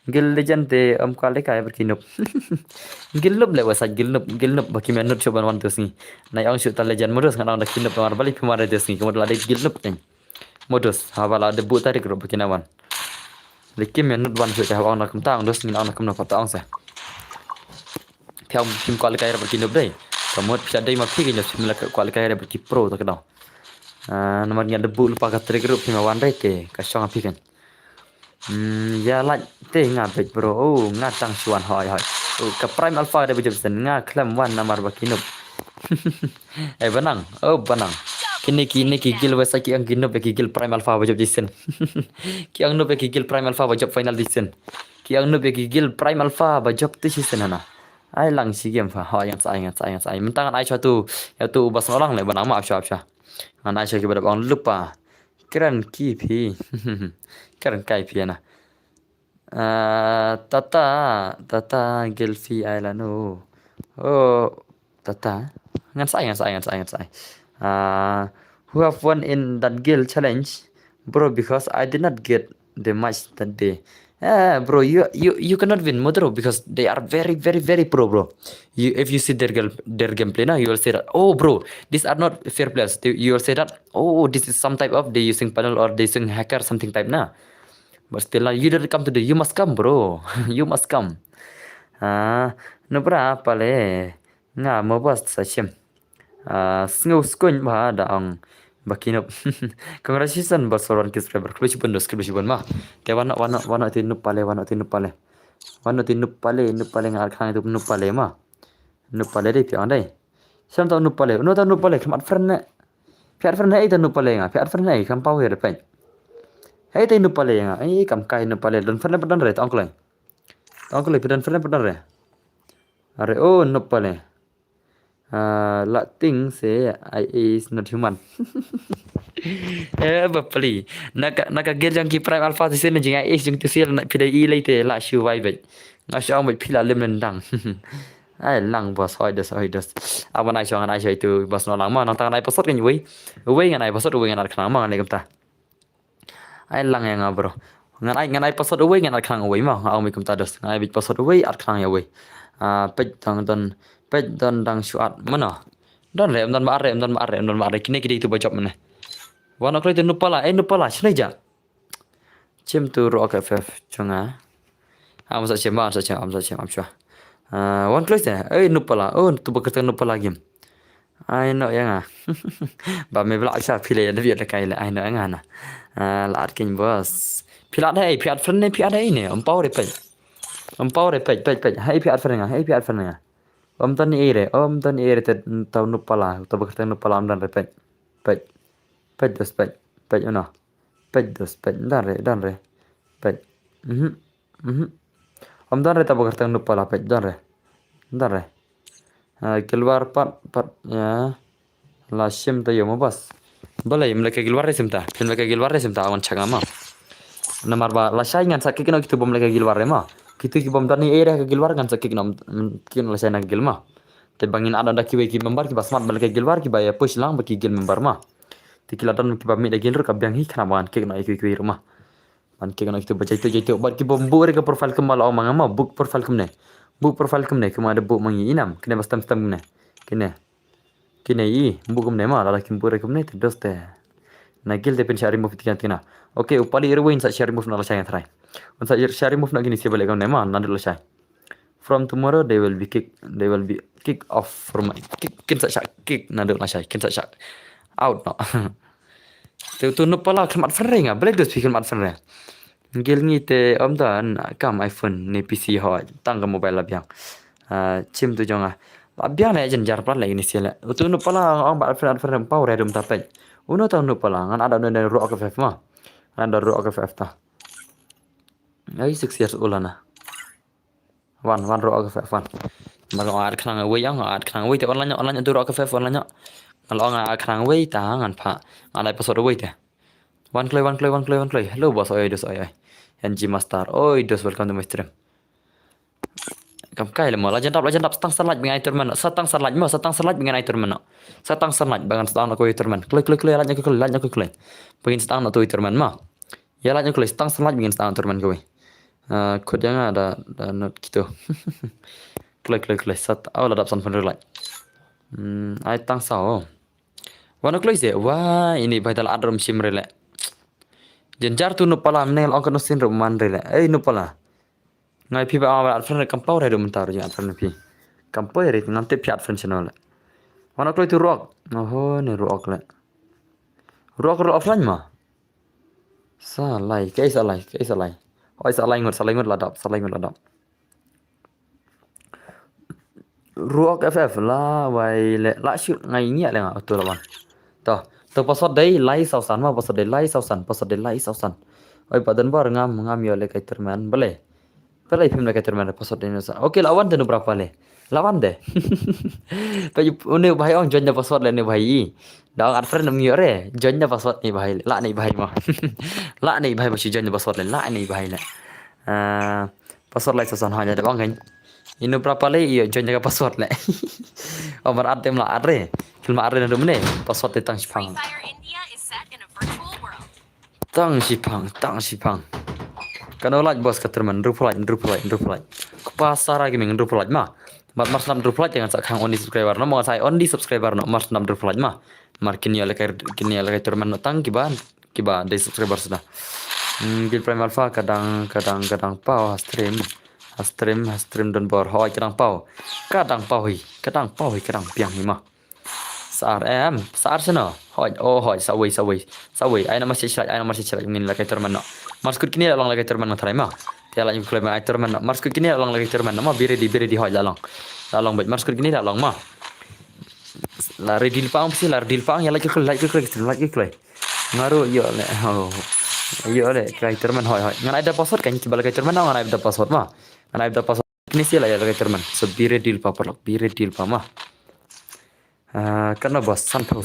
gil legend te kale kai berkinup gilup le wasa gilup baki menut coba wan tus ni na yang shoot legend modus ngan dak kinup war balik pemara tus ni kemudian ada gilup kan modus hawala debut tarik ro bakinawan Lekin menurut wan sudah awak nak kentang dos ngin anak kemna kota angsa. Theo tim kuali kaya berkinop dai. Kamu bisa dai mapi kenya tim kuali kaya berki pro tak kenal. Nomor nya debu lupa katri grup tim wan dai ke kasong api kan. Ya like teh ngabek bro. Oh ngatang suan hoi. Oh ke prime alpha ada bijak sen ngaklam wan namar berkinop. Benang. Oh benang. Kini gil wasa ki ang ginop ki gil prime alpha wajib disen. Ki ang no ki gil prime alpha wajib final disen. Ki ang no ki gil prime alpha wajib disen ana. Ai lang si game fa ha yang sai. Mentangan ai tu ya tu bas orang le banang maaf syah. An ai ki pada bang lupa. Keren ki pi. Keren kai pi ana. Tata gil fi ai la no. Oh tata. Ngan sai. Who have won in that guild challenge, bro? Because I did not get the match that day. Bro, you cannot win Modro because they are very pro, bro. If you see their gameplay now, you will say that, oh, bro, these are not fair players. You will say that, oh, this is some type of they using panel or they using hacker something type now. But still, you didn't come today. You must come, bro. You must come. No berapa le? Nga mo bas sa siyem. Snow skun ba daang bakinop. Congratulations Barcelona subscriber. Kluchi pun mah. Te wana ti nupale. Wana ti nupale ngar khang tu nupale mah. Nupale dei piang dei. Sam tau nupale. No tau nupale kemat friend ne. Piat friend ne itu nupale nga. Piat friend ne kam pau here pen. Hei te nupale nga. Ai kam kai nupale don friend pedan re tong klai. Tong klai pedan friend pedan re. Are oh nupale. La thing say I is not human. Bapali. Naka gear jang ki prime alpha ti sen jing I is jing ti sil na pidai I leite la shu vai bet. Nga shang bet pila lem nendang. Ai lang bos hoi des. Awan ai chong ai choi tu bos no lang ma nang tang ai pasot kan yui. Uwe ngan ai pasot uwe ngan khang ma ngan kam ta. Ai lang yang bro. Ngan ai pasot uwe ngan khang uwe ma au mi kam ta des. Ngan ai bit pasot uwe at khang ya uwe. Pej don dang shuat mana don ma are kini itu bacop mana wana kau itu nupala sini aja cem tu rock ff chunga am sa cem am chua wan close nupala tu bekerja nupala game ai no yang ba me blak sa pile da viet kai la ai no yang la at king boss pilat piat friend piat ni empau repet hai piat friend nga Om Tani ere te tau nupala, tau bekerja nupala om dan repet, pet una, pet dan re, pet, om dan re tau bekerja nupala pet dan re, keluar pat ya, la sim ta yo mabas, boleh mereka keluar sim ta awan cangama, nomor ba la saingan sakit kena gitu bom mereka keluar ma. Kita ki bom tani area ke gilwar kan sakik nam kin la sana gilma te bangin ada ki we ki member ki basmat bal ke gilwar ki baya push lang baki gil member ma ti kilatan ki bami da gilur ka byang hi kana ban ke na ki rumah ban ke kana itu baca itu bat ki bom bure ke profile ke mal omang ma book profile kumne kuma ada book mangi inam kene bastam ne kene I book kumne ma la kim bure kumne te doste na gil te pen share move tikan tina okay upali irwin sa share move na la saya try Once share move na gini siya balik na ma nandu lasai. From tomorrow they will be kick off from kin sa kick nandu lasai kin sa out no. Tu no pala kemat freng ah balik dos pikir mat freng. Gil ni te om dan kam iPhone ni PC ho tang ke mobile labiang. Chim tu jonga. Labiang na jen jar plat lagi ni siya. Tu no pala ong ba freng pau redum tapet. Uno tau no pala ngan ada no ro ke FF ma. Ada ro ke FF ta. Ay 6 years old na. One rock of F1. Malo ad khang away yang ad khang away te online tu rock of F1 lanya. Malo nga khang away ta ngan pha. Ngan episode away te. One play. Hello boss oi dos oi. NG Master. Oi dos welcome to my stream. Kam kai le mo legend up stang sunlight dengan tournament. Satang sunlight dengan tournament. Satang sunlight bangan stang ko tournament. Klik lanya ko klik. Pengin stang na tu tournament ma. Ya lanya klik stang sunlight dengan stang tournament ko. Kodnya ada not gitu. Klik sat awal ada pesan penerima. Ai tang sao. Wana klik sih. Wah ini batal adrom sim rela. Jenjar tu nupala menel ongkon nusin roman rela. Nupala. Ngai pi ba awal friend kampau redo mentar jangan friend pi. Kampau ya itu nanti piat friend channel. Wana klik tu rock. Oh ni rock le. Rock offline mah. Salai. Oi salai ngot ladap. Ruok FF la wai le la shoot ngai ni le nga tu lawan. To pasot dei lai sausan ma pasot dei lai sausan. Oi padan bar ngam yo le kai terman bele. Pele film le kai terman pasot dei sa. Oke lawan tu berapa le? Lawan deh. Tapi une bahai ong join pasot le ne bahai. Dang at friend mi re join pasot ni bahai la ni bahai ma. La ni bahai masih join pasot le la ni bahai le. Password lai sasan hanya ada bang ino berapa le iyo join jaga password le omar atem la are film are na dumne password tang sipang Kano like bos ka terman reply ku pasara gaming reply ma mas nam reply jangan sak khang only subscriber no mo sai only subscriber no mas nam reply ma mar kini ala kai terman no tang kiba de subscriber sudah gil prime alpha kadang pau stream dan bor hoi kadang pau kadang piang ni ma saar sana hoi sawai ai nama sisai ngin la kai terman no maskut kini lang lagi terman matrai ma tiala yung klaim ai terman maskut kini lang lagi terman ma bire di hoi lalong baik maskut kini lalong ma la redil pang psi la redil pang ya lagi klai ngaru yo le kai terman hoi ngan ada password kan kibal kai terman ngan ada password ma ngan ada password kini sih la ya kai terman so bire deal pa ma kana bos sanpo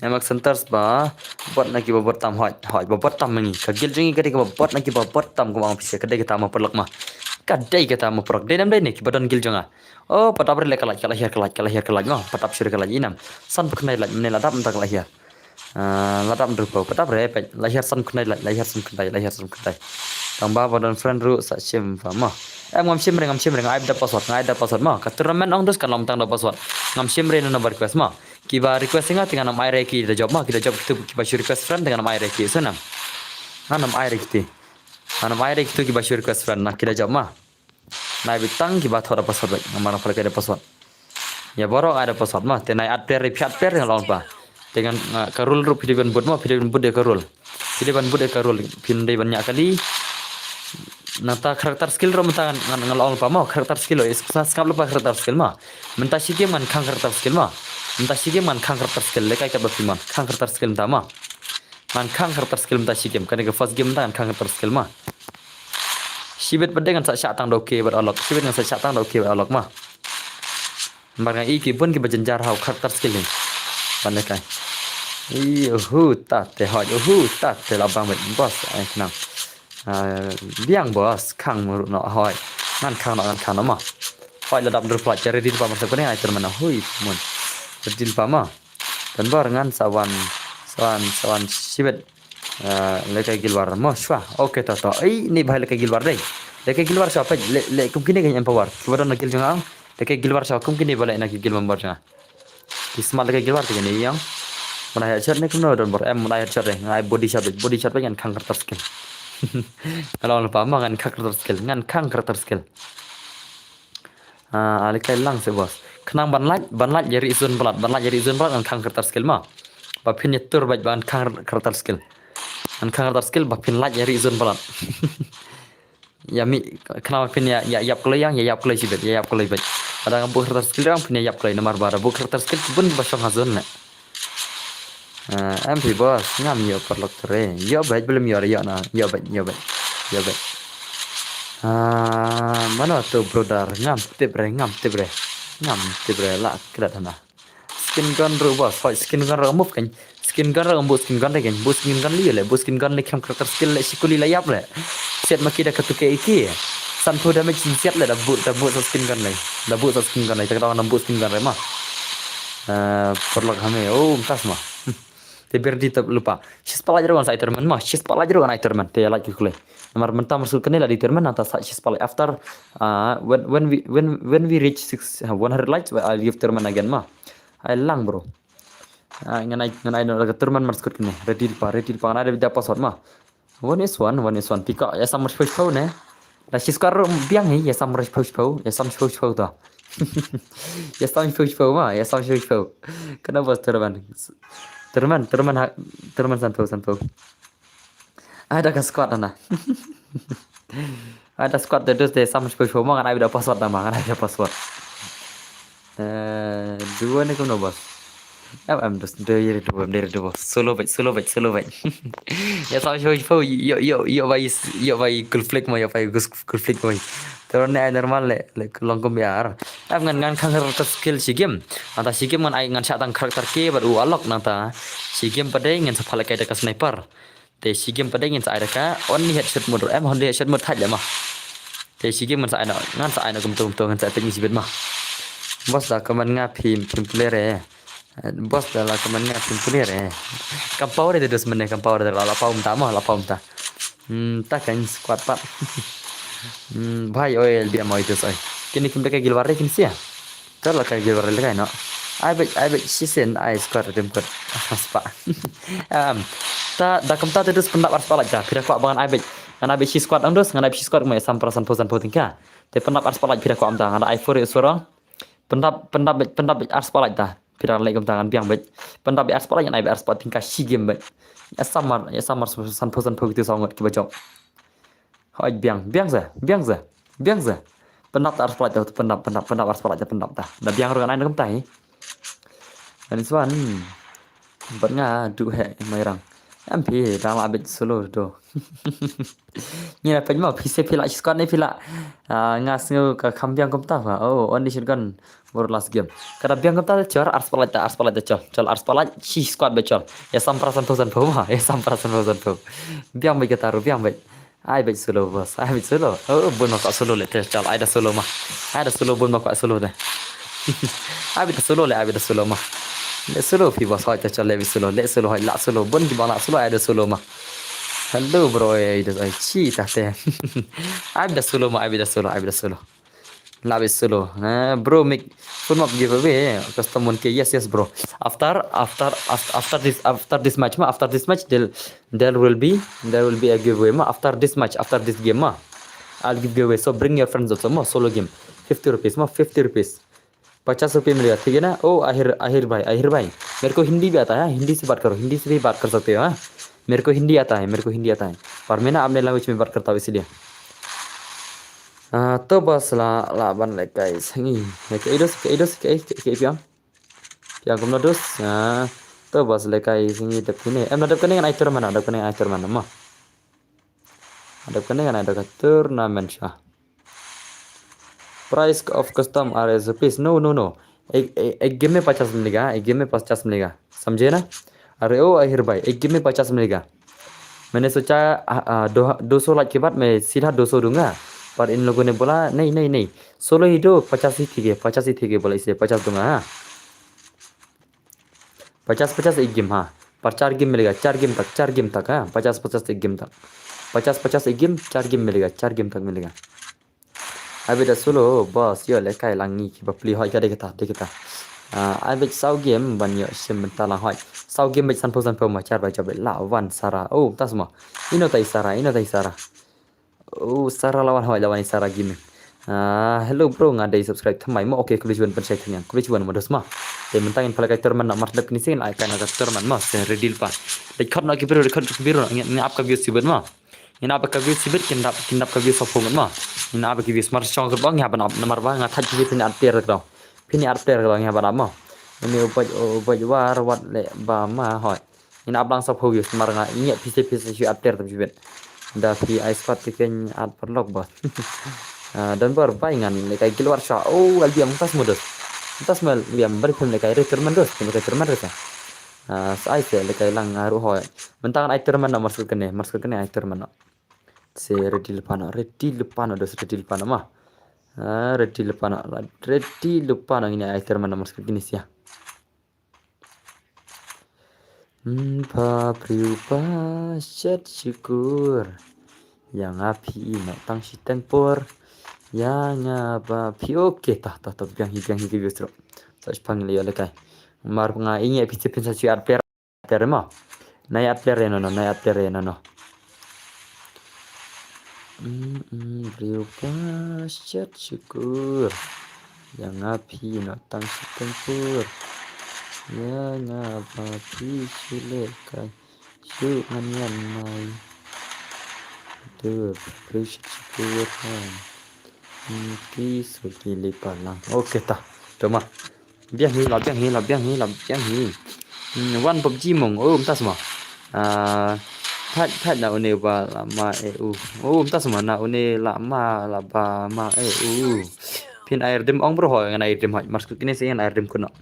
emak sentars ba bot naki ba bot tam hoi ba bot tam mengi kagil jengi kadi ba bot naki ba bot tam ko mang pise kadai kita ma perlak ma kadai kita ma perlak dai nam dai ne ki badon gil jonga oh patap re kalaj no patap sure kalaj inam san puknai laj mene ladap entak lahir ladap drupo patap re pe lahir san kunai lahir san kunai tamba badon friend ru sa sim fa ma ngam sim reng ai da password ma katuramen ong dus kan lam tang da password ngam sim re no request ma kiba request singa dengan nama aire ki da job ma kita job kita kiba request friend dengan nama aire ki sana nama aire ki kiba request friend na kita job ma na bitang kiba thoda password nama pala ada password ya borong ada password ma tenai ad per piat per yang lawan pa dengan karul ru pidiban bud de karul pin de banyak kali nata karakter skill ro mentangan ngalong pa mo karakter skill lo skap lupa karakter skill ma menta sige man khang karakter skill ma menta sige man khang karakter skill lekai ka bapiman khang karakter skill ta ma man khang karakter skill menta sige kan ke first game ta khang karakter skill ma sibet bedengan sa tang doke ber alok sibet ngan sa tang doke ber alok ma marga iki pun ki bajenjar hau karakter skill ni panekai tat te labang bet bos ai kenang biang bos khang murut no hoi ngan khang no ma hoi ladap druplat cari di pa masa kone ai termana hui mun di pa ma dan bar ngan sawan sibet lekai gilwar mo shwa oke ta ai ni bhai lekai gilwar dei lekai gilwar sha pa le kum kini kan empower kibadon na gil jang lekai gilwar sha kum kini balai na gil member jang kismat lekai gilwar te ni yang mana headshot ne kuno don bor em mana headshot dei ngai body shot pa kan khang kertas skin kalau lupa ma kan khang karakter skill alikai lang se bos kenang banlaj jadi izun balat kan khang karakter skill ma bapin nyetur baj ban khang karakter skill bapin laj jadi izun balat ya mi kenapa pin ya yap kelai sibet ya yap kelai baj ada bu karakter skill yang pin yap kelai nomor bara bu karakter skill pun basong hazon ne MP bos ngam yo perlok tere yo baik belum yo na yo baik mana tuh brother ngam tibre lah kira tanah skin gun ru bos skin gun remove kan skin gun degen bus skin gun le kam karakter skill le sikuli la yap le set maki da ketuke iki sanpo damage siap le da but skin gun le tak tahu na skin gun re mah perlok hame tas mah biar di lupa sis palajar kan saya terman te like kule nomor mentah masuk kene la di terman atas sis palaj after when we reach 100 likes I'll give terman again ma I lang bro nganai no terman masuk kene ready pa ada bida password ma one is one pika ya samar push ne la sis kar biang hi ya samar push ta ya sam push ma kenapa terman sanpo ada kan squad ana ada squad terus deh sama seperti ngomong kan ada password nama kan ada password dua nih kuno bos em terus dari dua solo baik ya sama seperti yo vai konflik mo yo vai konflik mo terus nih normal le longkom biar ngan karakter skill si game anta si game ngan ai ngan satang karakter ke baru alok nata si game pada ngan sepala kayak dekat sniper te si game pada ngan sa ada ka only headshot mode only headshot mode thaj mah te si game ngan sa ada ngan sa ada kum ngan sa teknik sibet mah Bos dah kaman phim player bos dah lah kaman phim player kampau dia terus meneh kampau dia la paum ta mah la paum ta ta kan squad pat bhai oi dia mau itu sai kini kim dekai gilwar kin sia ter la kai gilwar le kai no ai bet sisen ai squad dem kot aspa ta da kam ta terus pendak ars palak ta pira kwa bangan ai bet ngana bet squad terus ngana bet squad mai samperasan posan potingka te pendak ars palak pira kwa am ta ngana ai for sorong pendap ars palak ta pira le kam tangan biang bet pendap ars palak yang ai ars palak tingka si game bet ya samar san posan pog tu songot ki bajok hoi biang za pendap ars palak ta pendap ars palak ta pendap ta da biang ro ai kam tai dan suan bật nga du hệ mày rằng em thì đang làm bệnh solo đồ như là phải mà phi xe phi lại squad này phi lại nga sngeu ka kham biang kom ta wa on this gun for last game kada biang kom ta char arspala chal arspala chi squad be chal ya samperasan thousand pho ma ya samperasan thousand pho biang be kata ru biang be ai be solo bos ai be solo bon ma ka solo le chal ai da solo ma ai da solo bon ma ka solo da ai be solo le ai be solo ma le solo phi bos hai ta chal le solo le solo hai la solo bon ki bala solo ai da solo ma hello bro ai da ai chi ta te ai da solo ma ai da solo la be solo bro make full map giveaway custom 1k yes bro after this match ma after this match there will be a giveaway ma after this match after this game ma I'll give giveaway so bring your friends also ma solo game 50 rupees ma 50 rupees 50 रुपये मिलेगा ठीक है ना ओ आहिर भाई मेरे को हिंदी भी आता है हिंदी से बात करो हिंदी से भी बात कर सकते हो हाँ मेरे को हिंदी आता है और मैं ना अपने लैंग्वेज में बात करता हूँ इसलिए तो बस la ban lại cái sangi cái piang piang cũng nó đứt to bos lại cái sangi đập cái này em nó đập cái này ngay tournament đập cái này ngay tournament mà đập cái này ngay đập cái tournament sah price of custom RS rupees no एक गेम में 50 मिलेगा एक गेम में 50 मिलेगा समझे ना अरे ओ आहिर भाई एक गेम में 50 मिलेगा मैंने सोचा 200 लाख के बाद मैं सीधा 200 दूंगा पर इन लोगों ने बोला नहीं 16 ही दो 50 ही ठीक है बोला इसलिए 50 दूंगा हाँ 50 एक गेम हाँ पर 4 गेम मिलेगा 4 गेम तक हाँ 50 एक गेम तक 50 एक गेम 4 गेम मिलेगा 4 गेम तक मिलेगा अभी dah solo bos yo le kai langi ki bapli hoi ka de kita अभी sau game banyak sebentar lah hoi sau game baik san po macar baca baik lawan Sarah oh tak semua ini tai Sarah oh Sarah lawan hoi lawan Sarah game hello bro ngadai subscribe thamai mo okay kulijuan pensai thanyang kulijuan modus ma te mentangin pala kai terman nak mardak ni sin ai kan ada terman ma se redil pa dekat nak biru ni आपका view sibet ma ini apa ka view sibet kindap ka view sopong ma ini apa ki view smart chong ke bang ya ban nomor bang ngathaj ki pini arter ke dong pini arter ke dong ya ban ma ini ubaj war wat le ba ma hoi ini abang sopong view smart nga ini pc si arter tapi sibet da pi ice squad tiken at perlok bos dan berpaingan lekai keluar sha oh albiam tas mal biam berfilm lekai returman dos resa sai se lekai lang aru hoi mentangan ai terman nomor kene ai terman se redil pano dos redil pano mah redil pano ini ai terman nomor kene sia pa priupa syat syukur yang api nak tang si tempur yang apa oke tah biang hi justru tak panggil ya lekai mar nga ingi episode pensasi arper terma nai arper no berupa syat syukur yang api nak tang si tempur yang apa pi lekai syuk ngan mai tuh bersyukur ki suki lipat lang oke tah cuma biang hi wan PUBG mong entah semua Thật là ôn ba lama EU entah semua na one lama laba ma EU pin air dem ong bro hoy ngan air dem hoy maksud kini sih air dem kuno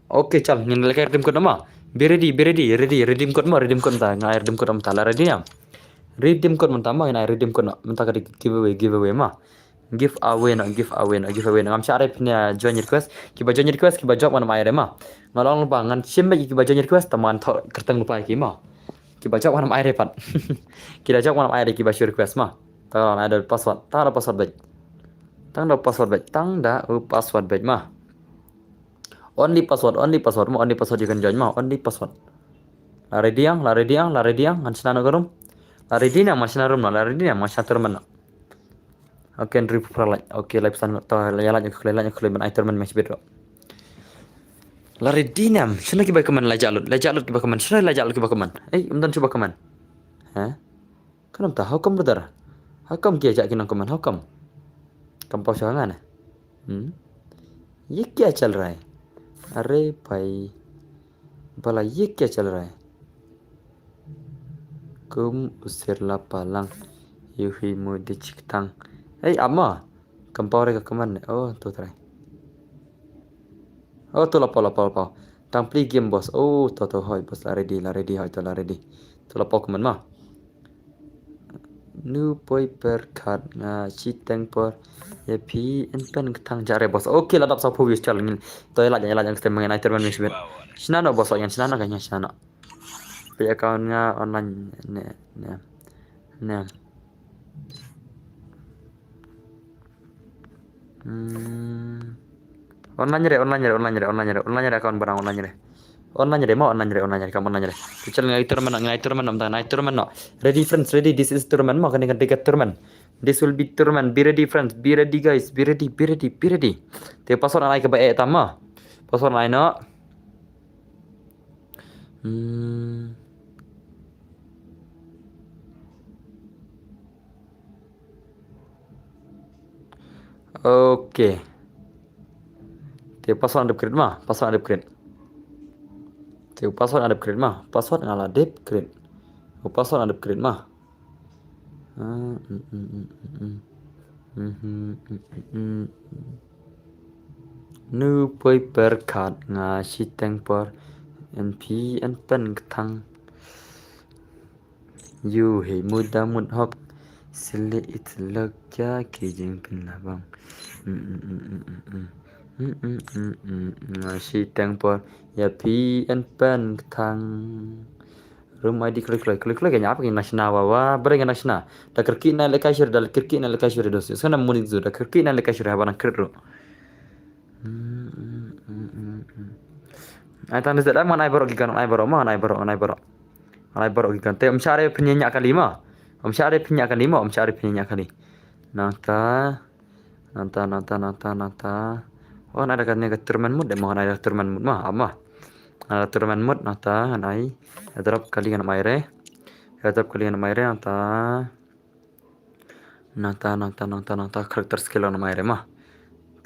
oke chal ngin lek air dem kuno ma be ready redeem code ma redeem code ta ngan air dem kuno ta la ready ya redeem code mentama ngan air dem kuno mentaka di giveaway ma giveaway nak ngam syare punya join request kiba job mana mai mah ngalong lupa ngan simba kiba join request teman thok kerteng lupa ki mah kiba job mana mai pat kita job mana mai kiba share request mah tang ada password baik tang da password baik mah only password you can join mah only password la ready yang ngan sana garum la ready yang masina rum la ready yang masina terman oke ribu peralai oke live san to layalanya ke ban item match bedro la ready nam sana ki bakaman la jalut ki bakaman sana la jalut ki bakaman umdan coba kaman ha kanam ta hukum bedar hukum ki ajak kinang kaman hukum kam pau sangan ये क्या चल रहा है अरे भाई भला ये क्या चल रहा है kum usirlah palang yuhi mudi ciktang ama kampau reka keman oh tuh try oh tuh lapau tang play game bos oh tuh hoi bos la ready hoi tuh la ready tuh lapau keman mah nu poi per card nga citeng por ya pi en pen ketang jare bos oke ladap sapu wis challenge to ela yang stem mengenai terman wis bet sinana bos yang sinana kayaknya sinana pi accountnya online ne online nyere account barang online nyere kamu online nyere bicara ngai turman nam naik turman no ready friends ready this is turman mau kan tiket turman this will be turman be ready friends be ready guys be ready te password naik ke bae tama password naik no oke te password upgrade mah password upgrade ngala upgrade password upgrade mah nu paper card nga siteng por np en pen ketang you he muda mud hok sile it lakya ki jing pen labang siteng por ya pi en pen ketang room ID klik ya apa nasional wawa bereng nasional da kirki na lekai shir dal kirki na lekai shir dos sana muni zu da kirki na lekai shir habana kirro ai tan da man ai baro gikan ai baro gikan te umsyare penyanyi kali nata oh ada kan ke turman mood mau ada turman mood mah ama ada turman mood nata anai drop kali kan maire nata karakter skill kan maire mah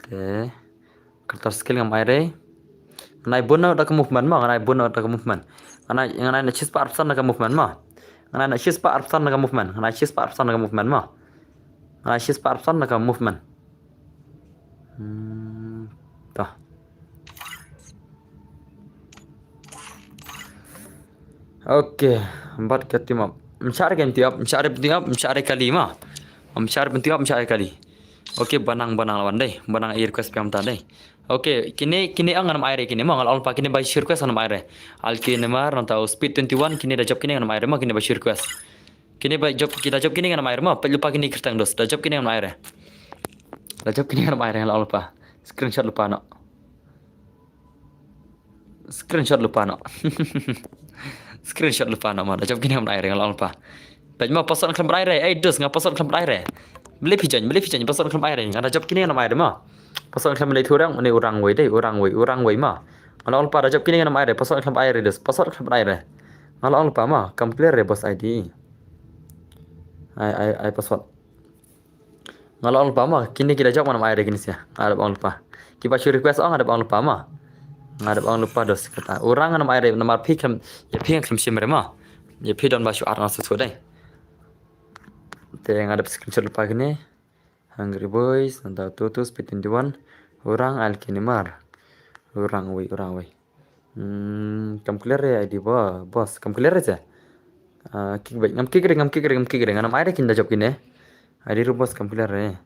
te karakter skill kan maire anai bono da movement mah anai na chis pa arsan da movement mah anai chis pa arsan da movement mah anai chis pa arsan da movement tah oke 4 ke tim mencari kali mah mencari kali oke banang lawan deh banang air request pam deh oke kini angan air kini mah ngal pak kini by request anam air al kini mar nantau speed 21 kini dah job kini anam air mah kini by request kini by job kita job kini anam air mah lupa kini kertang dos dah job kini anam air yang lupa screenshot lupa no screenshot lupa no mah dah job kini anam air yang lupa Bajma pasal kelam air dos ngap pasal kelam air beli pijan pasal kelam air ngada job kini anam air mah pasal kelam lei thurang ni orang wei mah ngala lupa dah job kini anam air pasal kelam air dos pasal kelam air ngala lupa mah complete bos ID ai password ngala lupa mah kini kita job anam air gini sih ada bang lupa kita share request ada bang lupa mah ngada bang lupa dos kata orang anam air nomor pikam ya kelam simre mah ya pi don basu arna sesuatu deh yang ada screenshot lupa gini Hungry Boys nanda tutu speed 21 orang alkinimar orang wei kam clear ya ID bos kam clear aja kick baik ngam kigre ngam air kinda job gini ID ru bos kam clear ya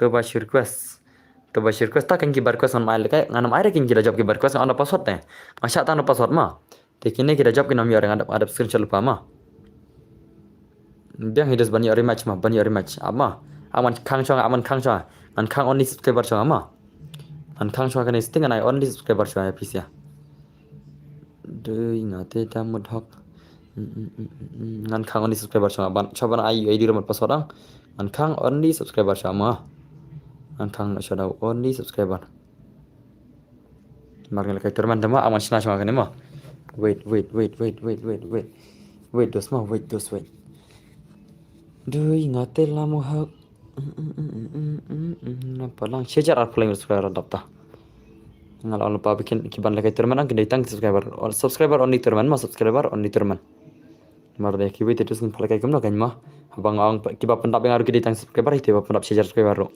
Terbaca request. Terbaca request tak kan kibar request on mail kayak nganam air kan kita jawab kibar request on password nih. Masya tak password mah. Tekini kita jawab kinam orang ada screenshot lupa mah. Biang hidas banyak rematch mah banyak rematch. Ama aman kang chong an kang only subscriber chong ama. An kang chong kan isting an I only subscriber chong ya please ya. Duh ingate damut hok. An kang only subscriber chong aban coba ai ID remote password ang. An kang only subscriber chong ama. An kang shoda only subscriber. Margen kayak teman dama aman sina chong kan ma. Wait. Wait dos mah wait. Duh ingate lamu hok. Napa lang share playing subscriber dapta. Ngal lupa bikin kiban lagi teman ang kena tang subscriber only teman mah subscriber only teman. Mar deh kibit itu sin pala kayak gimana kan mah. Abang ang kiba pendap yang harus kita tang subscriber itu pendap share subscriber ro.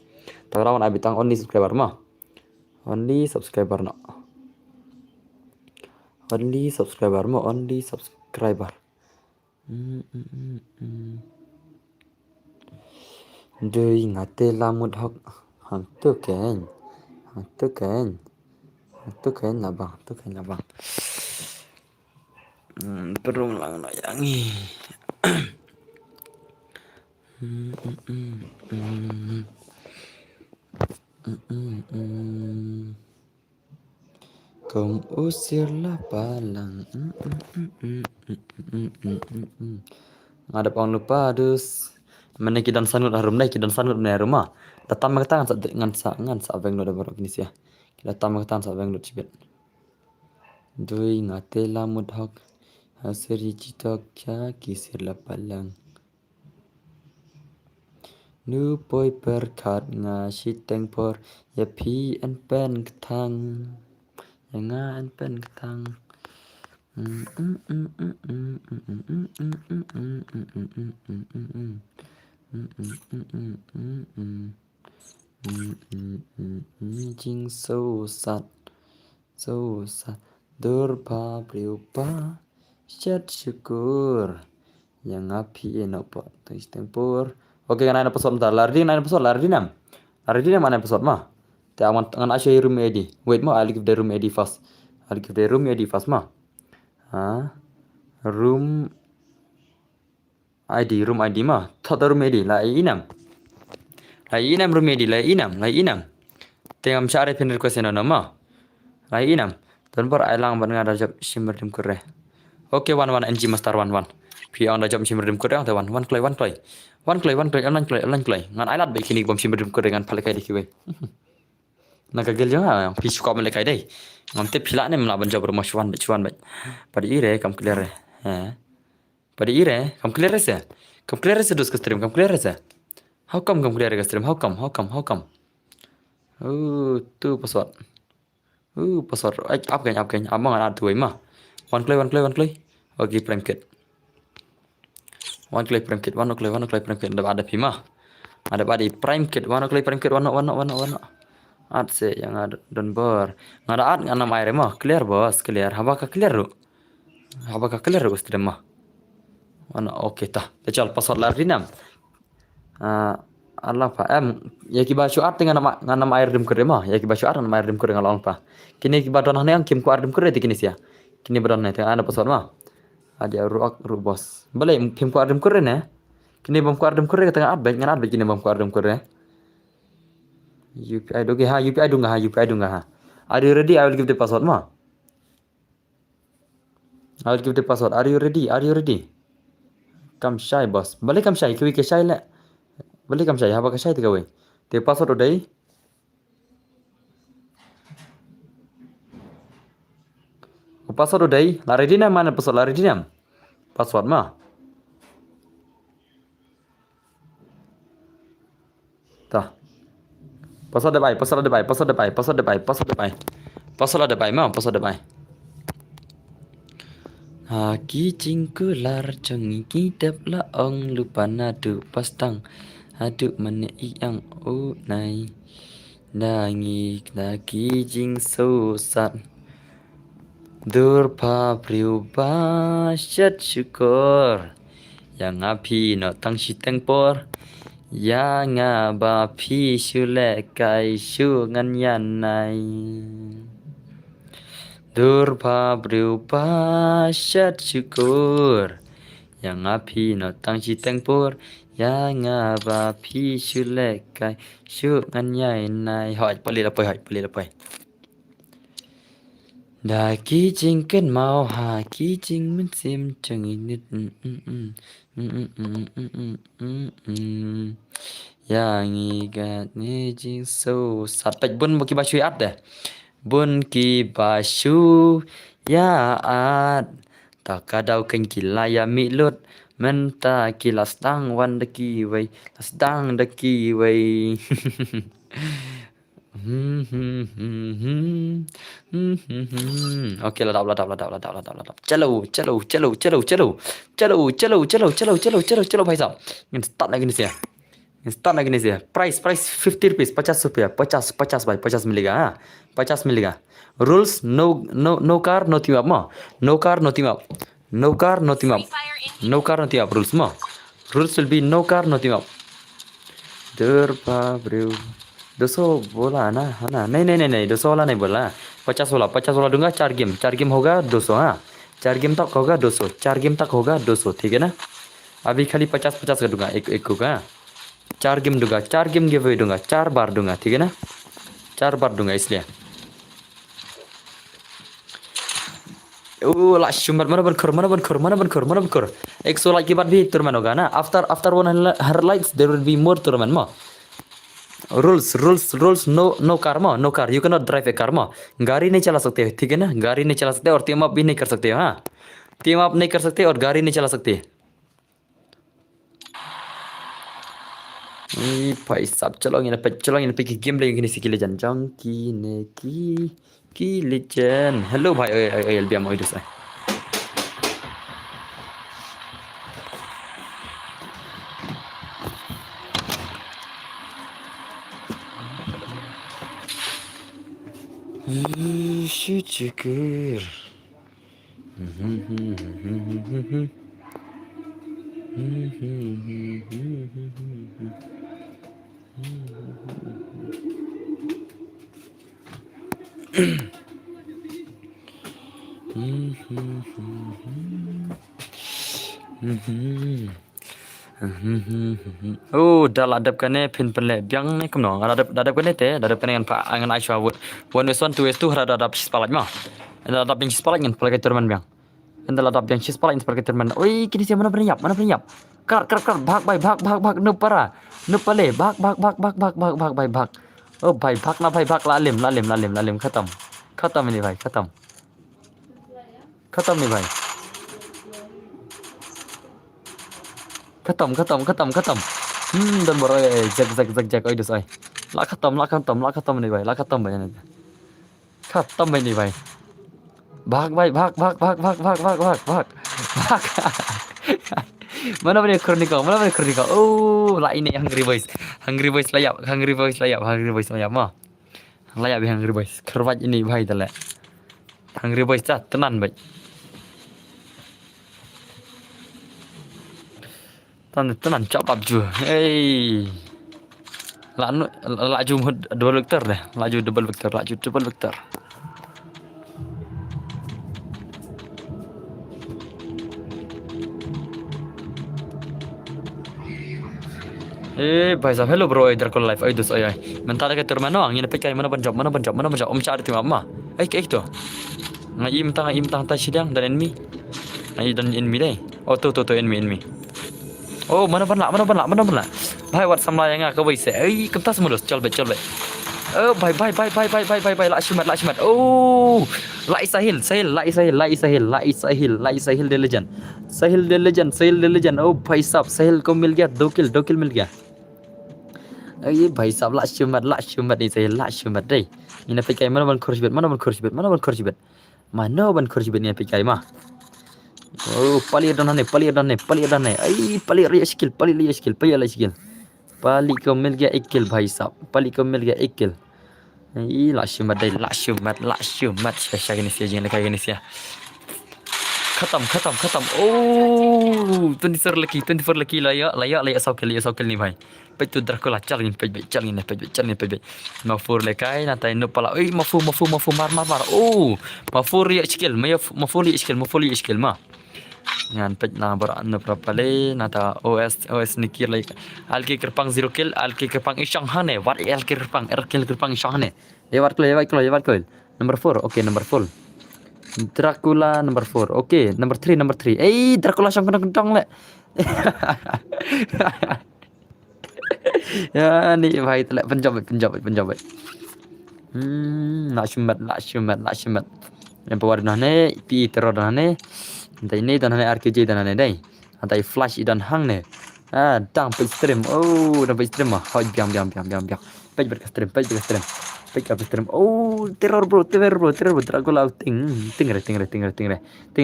Tagarawan abi tang only subscriber mah. Only subscriber no. Only subscriber mah only subscriber. Duh ingate lamut hok. Hantu kan labang. Perung lang na yangi. Kau usirlah palang. Ngadap orang lupa dus. Mana kidan sanut harum dai kidan sanut na rumah. Tatam magtangan sa ngan sa abeng lo da barok ni sia. Kita tam magtangan sa abeng lo cibet. Dui ngate lamut hok. Hasri citok kya kisir la palang. Nu poi perkat nga shiteng por ya pi an pen ketang. Ya nga an pen ketang. Jing sâu sat durpa priupa syat syukur yang api enopo tuis tempur. Oke kan ada episode bentar lardi nam mana episode mah te aman tangan asya room edi wait mah I'll give the room edi fast mah room ID mah thot room edi la inam room edi la inam tengam syarif in request na mah la inam dan par ailang ban ngada job shimmer dim kurre oke one NG master one pi on da job shimmer dim kurre ta one clay online clay ngan ailat be kini bom shimmer dim kurre ngan pale kai dikiwe naga gel janga pi suka mele kai dai ngam te phila ne mla ban job rumah chuan ba pada ire kam clear pada ire kam clear se dos stream kam clear se how come kam clear ke stream how come tu password up kan amang ada tuai mah one clay okay prime kit one clay prime kit ada pima ada badi prime kit one clay prime kit one ad se yang ada don ber ngada ad ngana air mah clear bos clear habaka clear ru stream mah one okay ta chal password lari nam Allah pa ya ki basu art ngana air dim kure mah ya ki basu art ngana air dim kure ngalong pa kini ki badon hane kim ku art dim kure kini sia kini badon ne ada password mah ada ru bos bale kim ku art dim kure ne kini bom ku art dim kure tengah ad ngana ad kini bom ku art dim kure UPI doge ha UPI dunga ha are you ready I will give the password mah are you ready come shy boss bale come shy ki ke shy le balik kam saya apa kasih tiga we te password udah lari dinam mana password lari dinam password mah tah password depai mah password depai Haki cingkular cengi kidap laong lupa nadu pastang aduk mana yang unai dangi lagi jing susat durpa priubah syat syukur yang api no tang si tengpor Ya ngaba phi shule kai shu ngan yan nai. Durpa berupa syat syukur. Yang api no tang chi teng pur. Ya ngaba phi shule kai shu ngan yan nai. Hỏi balik apa. Đã ký chính kết màu hà ký chính mất xiêm chẳng nít ya ngi gạt nghe chính sâu sát bạch bun một cái bà chui át đấy bun ki bà shu ya át ta kadau keng kila ya mi lut menta kila stang wan daki way stang daki way Okay, ladap. Chalo भाई साहब. Start lagi nih sih. Price 50 rupees, 50 rupiah, 50 भाई 50 मिलेगा हाँ 50 मिलेगा. Rules no car no team up ma. No car no team up. Rules ma. Rules will be no car no team up. Derpa bro. 200 बोला ना है ना नहीं 200 वाला नहीं बोला 50 वाला दूंगा 4 गेम होगा 200 हाँ 4 गेम तक होगा 200 4 गेम तक होगा 200 ठीक है ना अभी खाली 50 का दूंगा एक होगा 4 गेम दूंगा 4 गेम गिव अवे दूंगा 4 बार दूंगा ठीक है ना 4 बार दूंगा इसलिए लास्ट mana बनकर 100 लाइक के बाद भी टूर्नामेंट होगा ना after 100 likes there will be more tournament मा rules no car you can not drive a car गाड़ी नहीं चला सकते ठीक है ना गाड़ी नहीं चला सकते और टीम अप भी नहीं कर सकते हाँ टीम अप नहीं कर सकते और गाड़ी नहीं चला सकते भाई साहब चलो पे की गेम लेंगे किसी की लेजेंड जंकी ने की लेजेंड हेलो भाई एलबीएम मोइड से syukur Oh, dah ladap kane pin penle biang ne kumno ladap kane te ladap kane ngan pa ngan Aisha one is one two is two ladap spalaj ma ladap yang spalaj ngan pelai turman biang anda ladap yang spalaj pelai turman oi kini siapa mana bernyap kar bhag no para no pale bhag oh भाई भाग लालिम खत्म ini भाई खत्म nih भाई खत्म dan baru jak oi dus oi la khatam nih भाई la khatam भाई खत्म ini भाई भाग mana punya kronika oh lah ini hungry boys layap mah layap hungry boys kerwat ini भाई tale hungry boys cah tenan भाई tenan cakap ju hey laju double vector deh laju double vector भाई साहब hello bro इधर को लाइव आई दोस्त आई mentara ke turmano angin pe kai mana banjab om cari tim amma kayak itu ngai imtang ta sidang dan enemy dan enemy deh oh tuh enemy oh mana ban la भाई wat samla yang ka wei se kentas mulus chal bet oh भाई la shimat oh la sahil the legend oh भाई साहब sahil को मिल गया 2 kill मिल गया भाई साहब la shimat ni sahil la shimat deh ini PK mana ban kursi bet mana ban kursi bet ni PK mah oh palir dan ne palir liya skill pali को मिल गया 1 kill भाई साहब pali को मिल गया 1 kill la shimat syah gini sih jangan kayak gini sih खत्म oh 24 lucky layak sau kill ni भाई Pej tu Dracula calin pej mafur lekai natai no pala mafur mar mafur ya skill mafur ya skill ma ngan pej na bar no propale nata os nikir like alki kerpang 0 kill alki kerpang isang hane wat alki kerpang isang hane lewat klo number 4 okay number 4 Dracula number 4 okay number 3 Dracula sang kentang le ya ni भाई तले Punjab nak syumat yang pawar nane pi teror nane antai ni dan nane RKJ dan nane dai antai flash dan hang ne dang pe stream dan pe stream hoi biam pe stream pe stream teror bro Dracula ting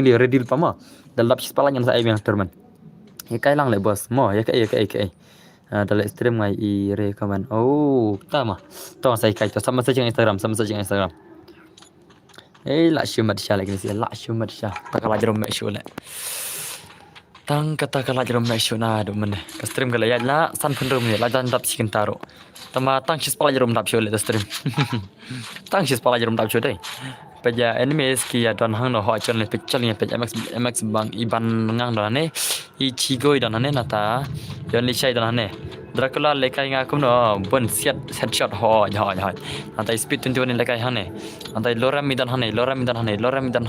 li redil pama dalap spalan yang saya biang terman ya kai lang le bos mo ya kai dalam stream ngai I recommend tama to sai kai to sama saja Instagram la shumat sha lagi ni la shumat sha takala jero me shu le tang kata kala jero me shu na do men ka stream kala ya la san phundrum ni la dan dap sikin taro tama tang shis pala jero dap shu le stream tang shis pala jero dap shu dai peja enemies ki ya don hang no ho chon le picture ni peja mx bang iban ngang do ne I chigoi dan ne nata yon li chai dan ne Dracula lekai nga kum no bon set shot ho antai speed 21 lekai hane antai loram midan hane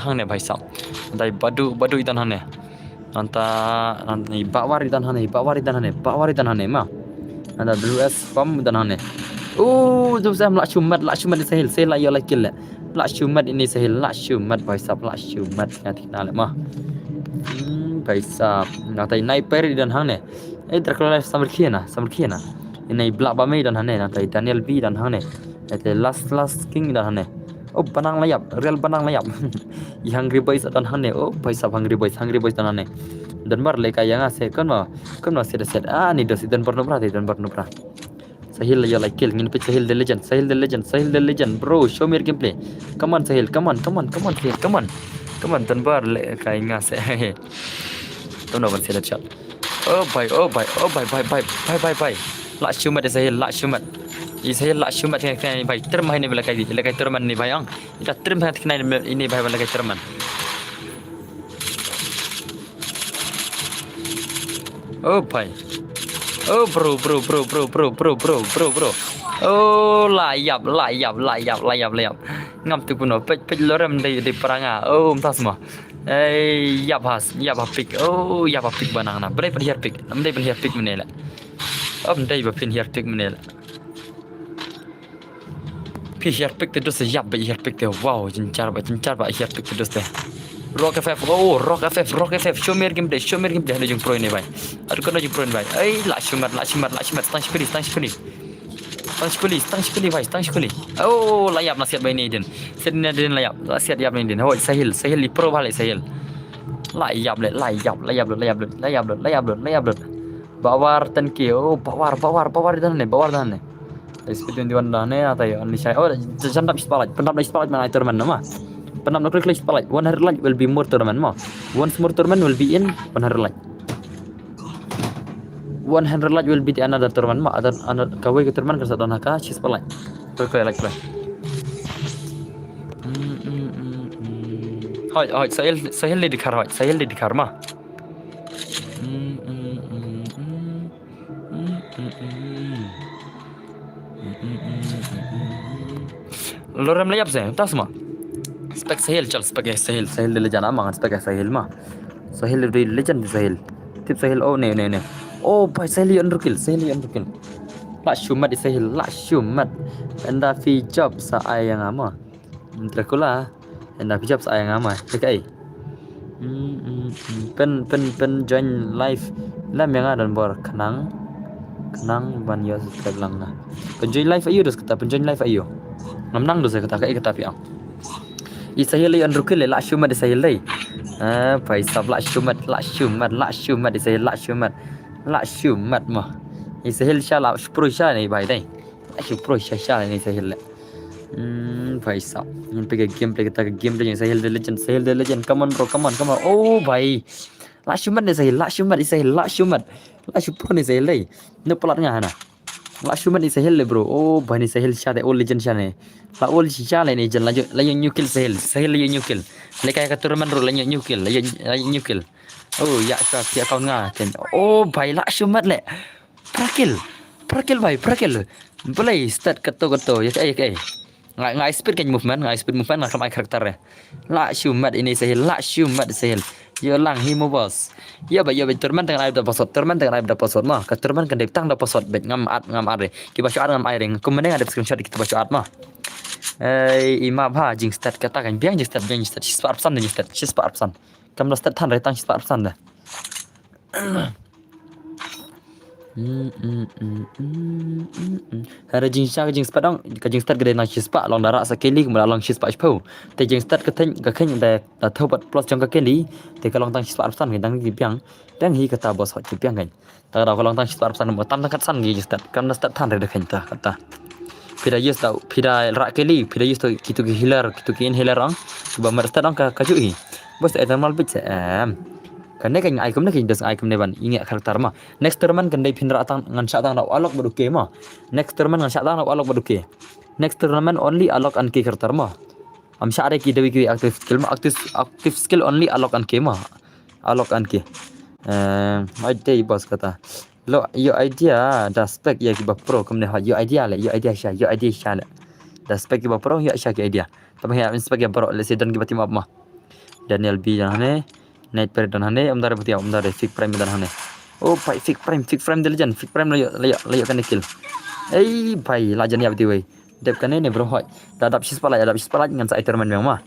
hang ne bhai sab antai badu idan hane antai bawari dan hane ma anda ws pam dan hane jom sam la shumat ni sahil la yo kill la shumat ini sahil la shumat bhai sab la shumat ngati na le ma bhai sab antai sniper dan hang ne Dracula samar kiana ini black bame dan hane nanti Daniel B dan hane itu last king dan hane banang layap real banang layap I hungry boys dan hane paisa hungry boys dan hane dan bar leka yang ase kan no set ni dos dan pornopra Sahil ya like kill ngin pe Sahil the legend bro show me your gameplay come on Sahil come on Sahil come on dan bar leka yang ase tuh no ban set shot bye la shumat Sahil la shumat kan bhai termah ini bela kai terman ni bhai ang ita termah kena ini bhai bela kai terman bhai bro layap ngam tu kuno pe loram de peranga entah semua yap pik banang na bre per pik namde per pik menela ndai ba pin pik menela pi pik te dos yap ba pik te wow jincar ba pik te dos te rock ff show me game ada jung pro ini bhai adu kono jung pro ini bhai la shumat stang sekali bhai layap nasihat baini din sedina din layap nasihat yap ni din hoi Sahil li pro bhai Sahil layap bawar tanki bawar dan ne speed 21 dan ne atai only shy jandap spalaj mana tournament nama penam nak klik spalaj 100 like will be more tournament ma once more tournament will be in 100 like 100 like will be the another tournament ma ada kawai ke tournament kersa don haka chis palai koi like hoi Sahil le dikhar ma loram layap se tak semua spek Sahil the legend amang spek Sahil ma Sahil the legend Sahil tip Sahil ne bhai Sahil underkill la shumat Sahil la shumat anda fi job sa ayang ama Dracula anda fi job sa ayang ama kai pen join live lam yang ada bor kenang ban yo subscribe lang na pen join live ayo dos kata pen join live ayo namnang dos kata kai kata pi ang I Sahil underkill la shumat Sahil dai bhai sab la shumat Sahil la shumat mah I Sahil shala pro sha ni bhai dai pro sha ni Sahil bhai sab in pe gameplay Sahil the legend come on bro come on bhai la shumat ni Sahil pro ni Sahil dai no pelatnya hana La Shumat ni Sahel le bro. Oh, bani Sahel sha de old legend sha ne. La old sha le ni jan la new kill Sahel. Sahel la new kill. Le kaya ka turman ro la new kill. La new kill. Oh, ya ka sia kau nga ten. Oh, bai La Shumat le. Prakil. Prakil bai, prakil. Boleh start keto ya kai. Ngai speed kan movement, ngai speed movement ngai karakter ya. La Shumat ini Sahel, La Shumat Sahel. Yo lang himo bos. Ya ba turman dengan aib da pasot, turman dengan aib da pasot mah. Ka turman kan tang da pasot bet ngam ad. Ki baca ad ngam airing. Kemudian ada screenshot kita baca ad mah. Ima ba jing start kata kan biang jing start sparp san jing start sparp san. Kam da start tan retang sparp san dah. Hari jing start dong, ka jing start gede nang sparp long darak sekali kemudian long sparp po. Te jing start ka keng da thobat plus jong ka keli. Te ka long tang sparp san dang di biang. Dan hi kata bos hot biang kan. Ta da ka long tang sparp san mo tam kat san gi start. Kam da start tan re khen ta kata. Pida yes tau, pida rak keli, pida yes tau kitu ki healer, kitu ki inhaler ang. Ba mar start ang ka jui. Bos eternal bit kan kan ai kum nak das ai kum ne ban ingat karakter mah next terman kan dai pindra atang ngan sha tang alok baduke mah next terman ngan sha tang alok baduke next tournament only alok an ki karakter mah am sha re ki dewi ki active skill mah active skill only alok an ki mah alok an ki ai dei bos kata lo your idea da spec ya ki ba pro kum ne ha your idea sha le da spec ki ba pro ya sha ki idea tapi ya spec ya pro le sedan ki bati mah Daniel B jan ne Night per dan hane amdare putia amdare fig prime dan hane oh pai fig prime de legend fig prime layo kan kill pai la jan ya beti wei dep kan ne bro hoi dadap sispala ngan sa iterman memang mah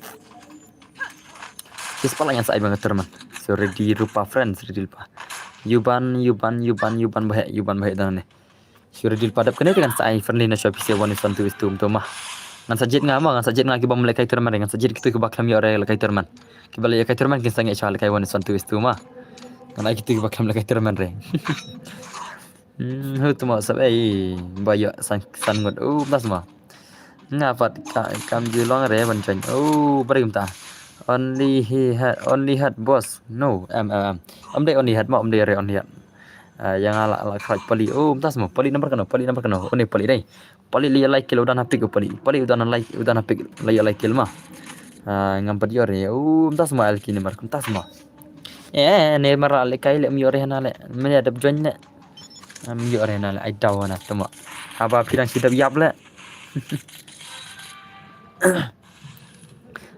sispala ngan sa ibang iterman so ready rupa friends ready pa yuban bahe dan hane so ready pa dap kan ne dengan sa friendly na shop se one is one to mah ngan sajit nga ki bam lekai terman ngan sajit kitu ki baklam yo re lekai terman ki bal lekai terman ki sange chal kai one santu istu ma ngan ai kitu ki baklam lekai terman re hu tu ma sab bayo san ngot das ma nga pat kam ji long re ban chen brim ta only had boss no am de only had ma am de re only had yang ala khat pali das ma pali number kano one pali dai pali li like kilo udah napik pali udah napik like kilo mah ngam padi ore tas ma al kini mar tas ma ne mar ale kai le mi ore na le me ada join ne mi ore na le ai daw na tama aba pirang kita biap le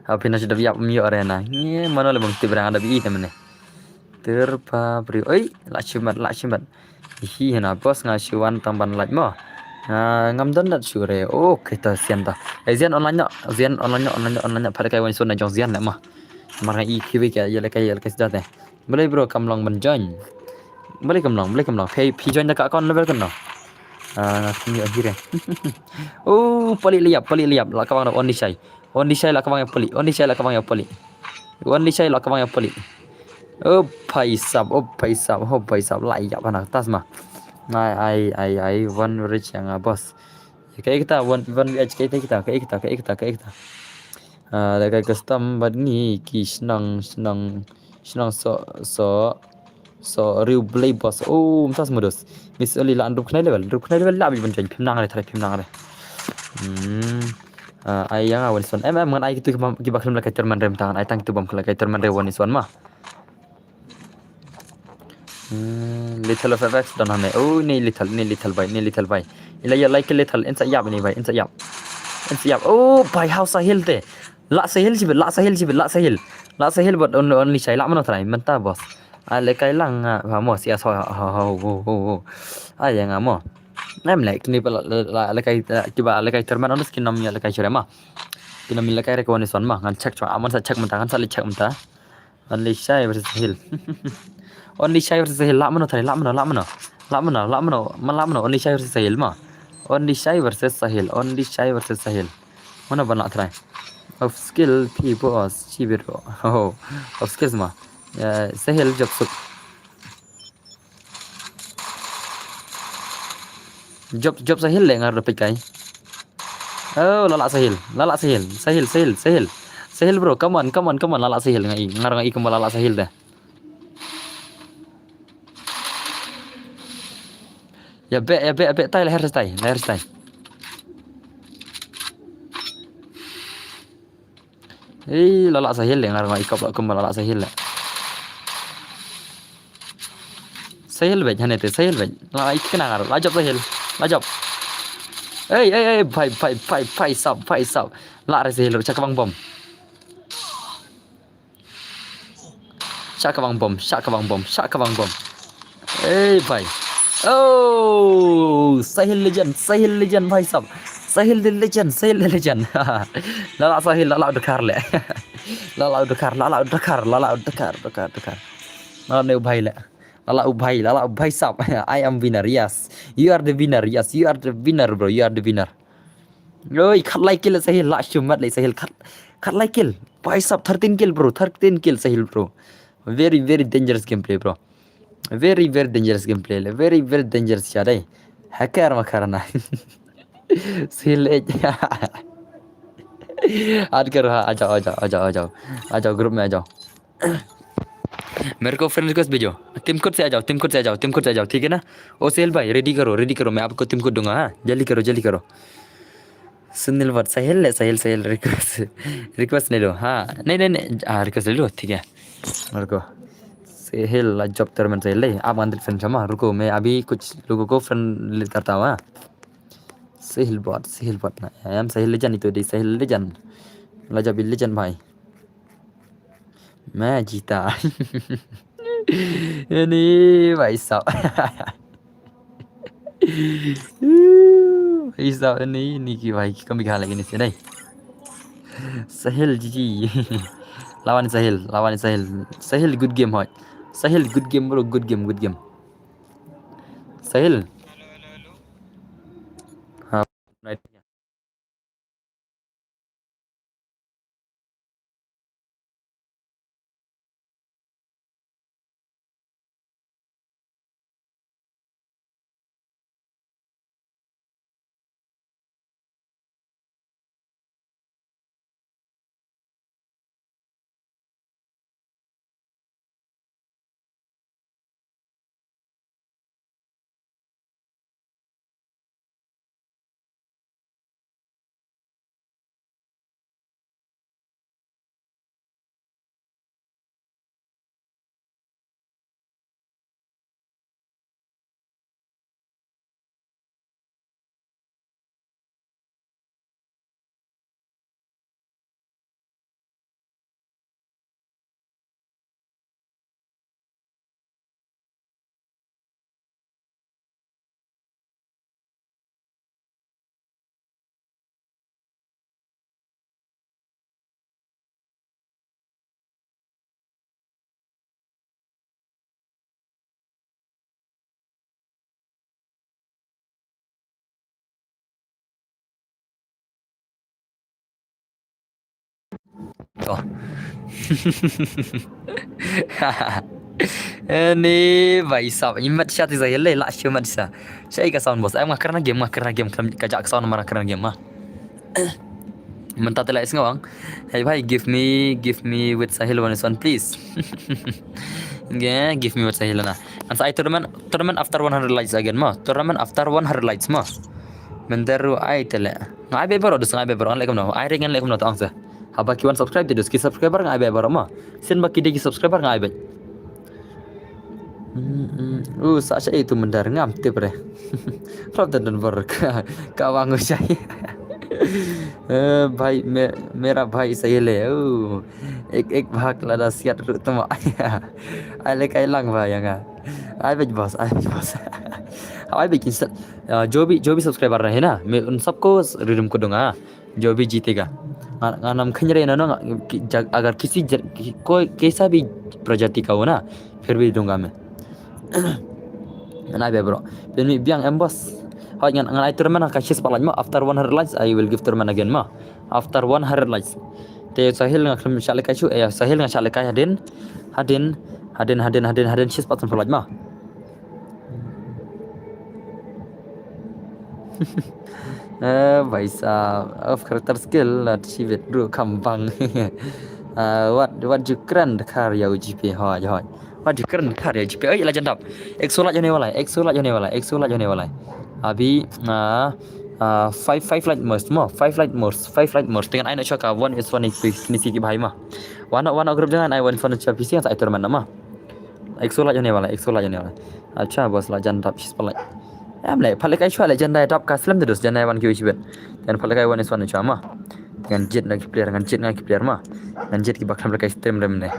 apa pirang kita biap mi ore na ni mana le bang tibrang ada bi temne terpa bri oi la chimat hi na bos ngasiwan tamban laj mo ngam don dat sure kita sian ta zian online pada kai wan sun na jong zian la mah mar i kiwi ka ya kai sedat ne boleh bro kam long ban join boleh kam long pay join dekat account level kan no ni akhirnya pali liap la kawang only shy la kawang pali only shy la kawang pali paisap lai ya bana tas mah ai one rich yang bos kayak kita one VH kayak kita ada kayak custom badngi ki senang so real play boss tas modus mis oli la anduk level la bi banjang phimnang re ai yang awan son ngan ai gitu ki bakal la kaiterman rem tangan ai tang tu bam kala kaiterman re one is one mah little of effects dan hane ni little bay ila ya like little insa yap ni bay insa yap bay how sahil te la sahil but only shay la mana trai menta bos ale kai lang ha mo sia so ai yang mo em like ni la kai coba le kai terman on skin nam ya le kai chere ma kinam le kai recognition ma ngan check aman sa check menta kan sa le check menta only shay versus sahil only shy versus sahil la mana only shy versus sahil ma only shy versus sahil mana bana try of skill people chibiro of skills ma sahil job sahil le ngar dapat kai lala sahil bro come on lala sahil ngai kembal lala sahil dah Ya be tay leher tay, leher tay. Lalak sahil yang ngarang ikap lah kembal lalak sahil lah. Sahil bej hane te sahil bej. Lalak ik kena ngar, lajap sahil. Lajap. Bhai sab. Lak re sahil cak bang bom. Shaka bang bom. Bhai. Oh, Sahil legend bhai sab. Sahil the legend. Lala Sahil, lala Dakar le. Lala Dakar. Lala ne bhai le. Lala bhai sab. I am winner, yes. You are the winner, yes. You are the winner, bro. You are the winner. Oi, cut like kill Sahil. Last shumat le Sahil cut like kill. Bhai sab 13 kill, bro. 13 kill Sahil, bro. Very dangerous gameplay, bro. Very dangerous gameplay. Very dangerous shot. Hacker makarna. Sil add करो हाँ आ जाओ ग्रुप में आ जाओ मेरे को friend request भेजो team code से आ जाओ ठीक है ना ओ सेल भाई रेडी करो मैं आपको टीम कोड दूंगा हाँ जल्दी करो सुनील भट्ट सहेल रिक्वेस्ट ले लो हाँ नहीं हाँ रिक्वेस्ट ले लो ठीक है मेरे को सहेल जॉब टर्मन सहेल आप अंदर फ्रेंड क्षमा रुको मैं अभी कुछ लोगों को फ्रेंड करता हूँ हाँ Sahil bot na. Em Sahil legend itu di Sahil legend. Lajabil legend भाई. मैं जीता. Ini भाई साहब. भाई साहब ini की भाई कम दिखा लगे नीचे नहीं. Sahil GG. lawan Sahil. Sahil good game भाई. Sahil good game bro, good game. Sahil. हाँ right. Tuh. Ini भाई साहब इमत शाती Sahil ले लास्ट मत सा shay ka sound boss em karena game kajak sound mana karena game mah mentah telah ngawang hey bhai give me with Sahil one please yeah give me with Sahil na and I tournament after 100 likes again mah tournament after 100 likes mah menteru ai tele ngai be baro dus ngai be baro lekum no ai ringen lekum no tang sa haba ki one subscribe dus ki subscriber ngai be baro mah sin baki de ki subscriber ngai be Sasha itu mendar ngamti bre. Prawda dan ber kawang usai. भाई मेरा भाई सही ले एक भाग लड़ा सियात तुम आले कई लंग भाई यंगा आई बेच बॉस आई बेच जो भी सब्सक्राइबर रहे ना मैं उन सबको रिडीम को दूंगा जो भी जीतेगा नाम खंजरे ना अगर कोई कैसा भी प्रजाति का हो ना फिर भी दूंगा मैं Nah, bro. Then biang embos. Hoi ngan ngan tournament kasih sepalan mah after 100 likes I will give tournament again mah. After 100 likes. Te Sahil ngakrim syale kayu Sahil ngak syale kay hadin sih sepatan sepalan mah. भाई साहब of character skill achieve bro kambang. What you grand karya UGP hoi Wah keren kar ya JP legend up EXO ला जाने वाला है EXO ला जाने वाला है EXO ला जाने वाला है अभी five light merge mah five light merge dengan ai nak cakap one is one ni si भाई mah wana group dengan ai one fun chat PC yang saya terman mah EXO ला जाने वाला है EXO ला जाने वाला है अच्छा बस legend up she's like em lại phalik ai chua legend up ka slam terus jangan ai one QC bet dan phalik ai one is one cuma dengan jet lagi player dengan jet lagi player mah dengan jet ki bakal mereka stream rem deh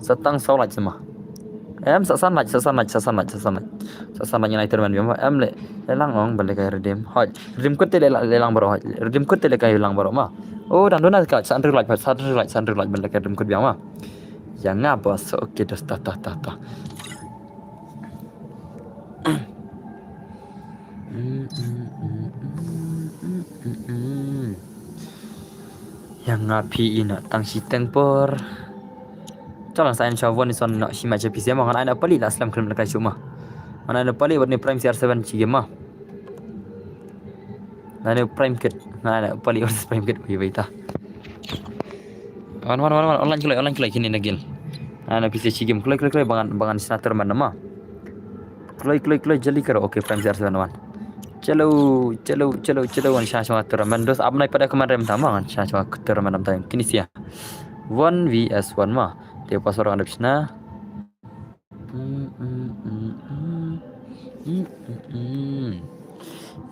Setang solat semua. Em sasan lạch United man biam em le lelang ong balik kay redeem. Hoi, redeem kut le lelang baro. Redeem kut le kay lelang baro ma. Oh dan dona ka san lạch balik kay redeem kut biam ma. Yang ngapa so okay dah ta. Yang ngapi ina tang si tempor. Calon saya insyaAllah ni son nak si macam PC mah. Anak pali lah Islam kelam dekat cuma. Anak pali buat ni Prime CR7 cigem mah. Anak Prime kit. Anak pali buat Prime kit bagi baita. Wan online kulai kini nagil. Anak PC cigem kulai bangan senator mana mah. Kulai jeli karo okay Prime CR7 wan. Chalo wan syah turaman dos abnai pada kemarin tama kan syah turaman tam kini sia 1 vs 1 mah dia pas orang ada bisna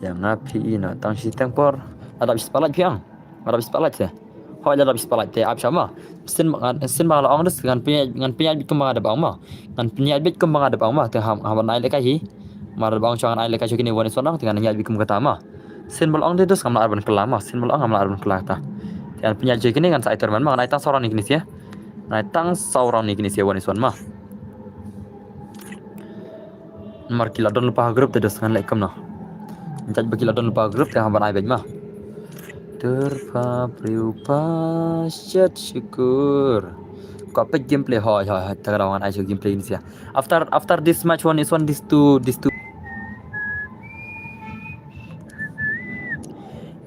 yang ngapi ina tang si tempor ada bis palat piang ada bis palat ya ho ada bis palat te ab sama sin mal ong des dengan penyat kembang ada bang mah dengan penyat bit kembang ada bang mah teh ham nai le kai mar bang changan ai le kai kini wan sonang dengan nyat bikum kata mah sin mal ong des kam arban kelama sin mal ong kam arban kelata dan penyat kini dengan sai terman mah nai tang soran ni kini sia nai tang sauran ni kini sia wan son mah mar kila don lupa grup te des dengan le kam nah Mencat bagi ladon lupa grup teh hamban ai bej mah terpapriupasyat syukur kau pe gameplay hoi terawangan ai gameplay ini sia after this match one this two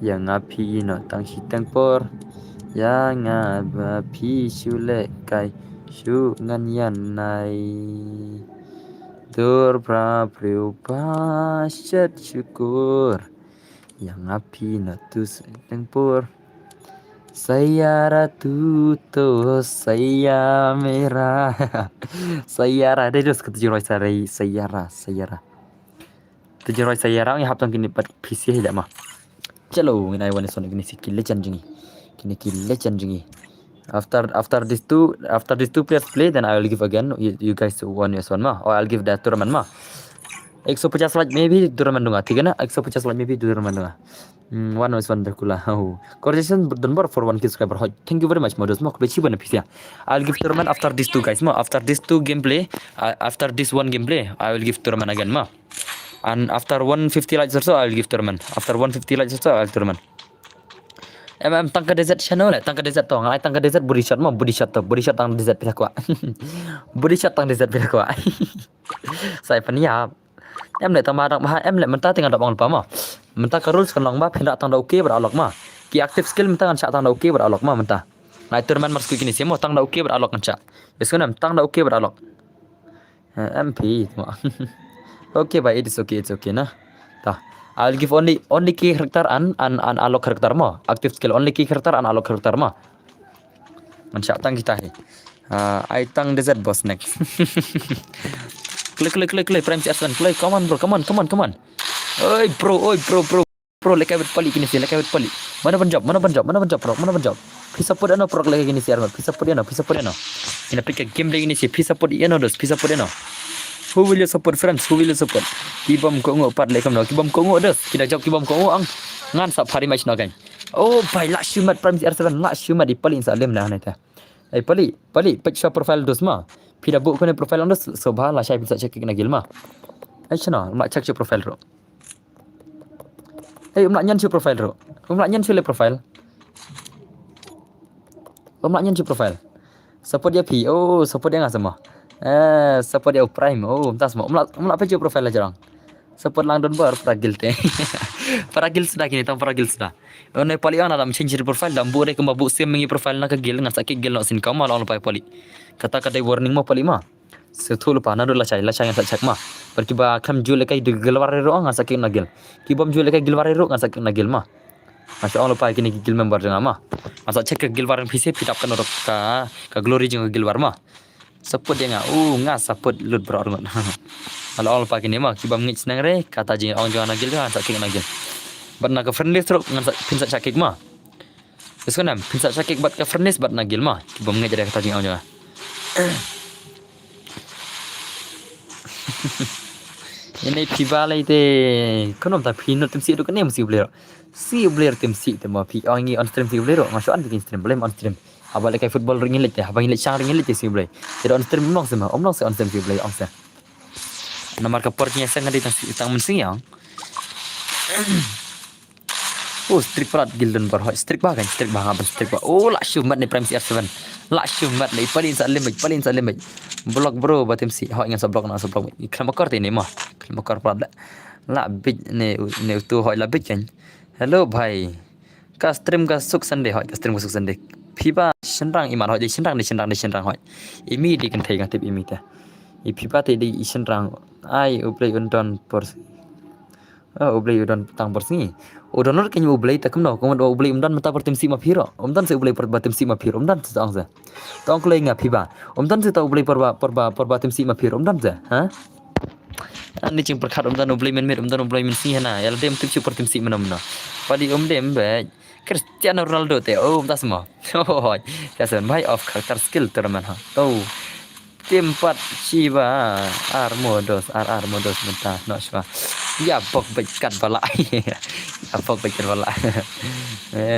yang api no tang si tempor yang api syulek kai syu ngan yan nai terpapriupasyat syukur yang api natus tempur saya ratu to saya merah sayara dia terus ketujuh sayara 700 sayara yang haptang kini pat PC tidak mah chalo ngai wan son kini skill legend jingi after these two players play then I will give again you guys 1v1 mah or I'll give that tournament mah 150 like maybe tournament dunga ठीक है ना 150 like maybe tournament dunga 1v1 berkula coordination donbor for 1 subscriber thank you very much modus mah beci bana pisia I'll give tournament after these two guys mah after these two gameplay after this one gameplay I will give tournament again mah and after 150 likes or so I will give tournament after 150 likes or so I will tournament tangka desert channel lah tangka desert tong ai tangka desert body shot tang desert pila kwa body shot tang desert pila kwa saya peniap em lại tang ma dak ma em lại mentah tengah dak bang lupa mah mentah ka rules kan long ba phendak tang da okay ber alok mah ki active skill mentah kan cak tang da okay ber alok mah mentah nai tournament mas kini semo tang da okay ber alok kan cak beskonam tang da okay ber alok MP okay bye it's okay nah tah I'll give only key character and unlock character mah active skill only key character and unlock character mah mancak tang kita he I tang desert boss next klik prime CS1 klik come on oi bro lekai bet pali kini sih lekai bet pali mana banjab bro bisa pun ano pro lagi kini sih bisa pun ano ini pikir game lagi ini sih bisa pun ano who will you support friends kibam ko ngo pat lekam no kibam ko ngo des kita jawab kibam ko ngo ang ngan sap hari match no kan oh bai la shumat prime CR7 la shumat di paling salim nah neta pali page profile dos ma pida bu ko ne profile dos sobha la shay bisa check na gilma chana mak check profile ro mak nyan profile ro mak nyan le profile mak nyan profile support dia pi support dia ngah semua support dia prime entah semua umla page profile aja orang support lang don bar peragil te peragil sudah kini tang peragil sudah one pali ana dam change profile dam bure ke mabu sim mengi profile na ka gil ngan sakit gil no sin kamal on pai pali kata kata warning mo pali ma setul pa na do la chai ngan sak ma perki ba kam jule kai de gelwar ro ngan sakit na gil ki bom jule kai gelwar ro ngan sakit na gil ma Masya Allah pai kini gil member dengan ma masa cek ke gilwar PC pitap kan ka glory jeng gilwar ma support dia nga support lut bro ngan Kalau all pakai ni mah kibam ngit senang re kata je orang jangan nagil kan sakit nagil. Bat nak friendly teruk ngan pinsak sakit mah. Terus kan pinsak sakit bat ke friendly bat nagil mah kibam ngit jadi kata je orang jangan. Ini piba lai te konom ta pinot tim si tu kan mesti boleh. Si boleh tim si te mah pi orang ni on stream si boleh. Masuk an bikin stream boleh on stream. Abang lekai football ringin lek te, abang lek sang ringin lek te si boleh. Jadi on stream memang semua, om long se on stream si boleh om se. Nomor kapornya saya ngadi tang mensing yang. Oh, strik perat gildan berhoi. Strik bah apa strik bah. Oh, lak syumat ni Prime CR7. Lak syumat ni paling salimaj. Blok bro batim si. Hoi ngan blok nak blok. Iklan makar ni mah. Iklan makar perat. Lak bit ni tu hoi la bit kan. Hello bhai. Ka stream ka suk Sunday hoi. Ka stream ka suk Sunday. Piba senrang iman hoi. Senrang hoi. Imi di kan thai ngatip imi ta. Piba te di senrang. Ai ublay undon pors. Ublay undon tang pors ni. Udonor kenya ublay takem no. Kau ublay undon mata per tim si ma phiro. Umdan se ublay per tim si ma phiro. Umdan se tang se. Tong klay nga piba. Umdan se ta ublay per tim si ma phiro. Umdan se. Ha? Ani cing perkhat umdan ublay men ublay men si hana. Yala dem tim super tim si mana. Padi dem be. Cristiano Ronaldo te. Oh, umdas mo. Oh, kasan bhai of character skill terman ha. Oh. Tempat Shiba Armodos mentah nak Shiba ya pok bekat bala ya pok bekat bala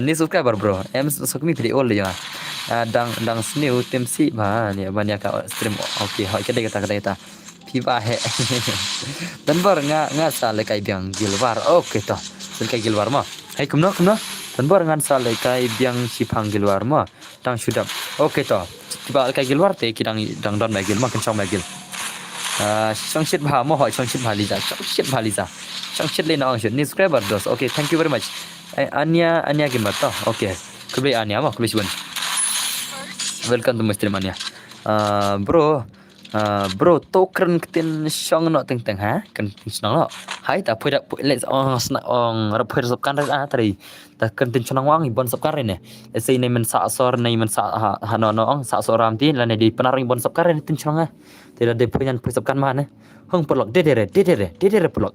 ni subscriber bro em sokmi video le ya dang snew tem si ba ni banyak ka stream okey hoi kedai kata piba he dan bar nga sale kai biang gilwar okey to sen kai gilwar ma hai kumno dan bar ngan sale kai biang sipang gilwar ma dang sudap okey to tiba kai gilwar te kidang dang don magil ma kencang magil Chongshit bha mo hoi chongshit bha liza chongshit le na ong ni subscriber dos okay thank you very much anya gimat to okay kuble anya ma kuble siwan welcome to my stream anya bro token ketin song no teng ha kan senang lo hai ta phoi da let ong ra phoi sabkan ra tari ta kan tin senang wang ibon sabkan re ne sei nei men sa sor nei men sa ha no ong sa soram tin la ne di penaring ibon sabkan re tin senang ha tela de phoi sabkan ma ne hong pelok de pelok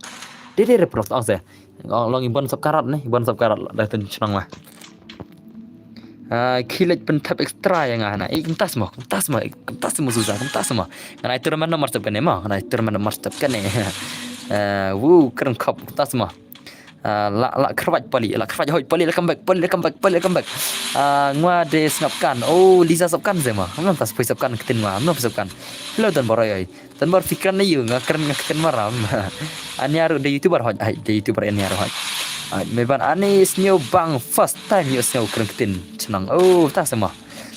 ong se long ibon sabkan rat ne ibon sabkan rat da tin senang ma kilat pen tap extra yang ana kentas mo susah ana itu mana nomor kan emang ana itu mana nomor kan wu keren kop kentas mo la kerwat pali hoi pali la comeback ngwa de snapkan oh Lisa sapkan zema amam tas poi sapkan ketin ma amam sapkan hello dan borai dan bar fikran ni nga keren ketin maram anyar de youtuber hoi de youtuber anyar hoi Meban Anis new bang first time you sell ketin senang oh tak semua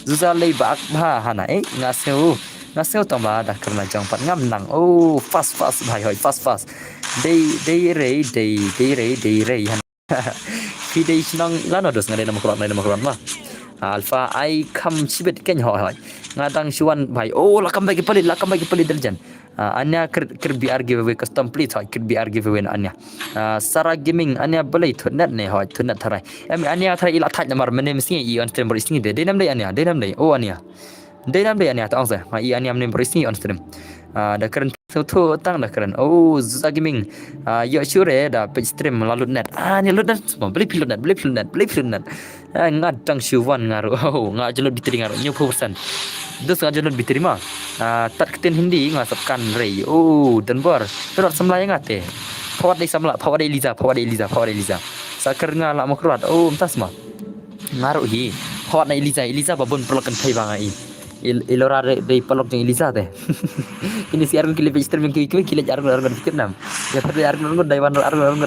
Zuza lay bak ba hana ngaseu tamba dah kerana jang pat ngam nang oh fast bhai hoi fast day ray hana fi day senang lano dos ngade nama keluar mah alpha I come sibet ken hoi ngadang syuan bhai oh lakam bagi pelit derjan anya ker BR giveaway custom plate hoi ker BR giveaway anya Sarah gaming anya boleh thunat ne hoi thunat tharai anya tharai ila thaj namar mene mesti i on stream berising de nam dai oh anya denam dai anya ta ong sa i anya mene berising on stream da keren tu tang da keren oh Zuza gaming yo sure da page stream lalu net anya lut net semua beli pilot net ngadang syuan ngaru oh ngajelot diteri ngaru nyu persen dus ngajelot diterima tat ketin hindi ngasapkan rei oh dan bor terot semlai ngate pawat dai Eliza sakar ngala makruat oh entas mah ngaru hi pawat dai Eliza babon pelokan thai bangai ilora dei pelok jeng Eliza teh ini si argun kile page stream kile argun fikir nam ya tadi argun dai wan argun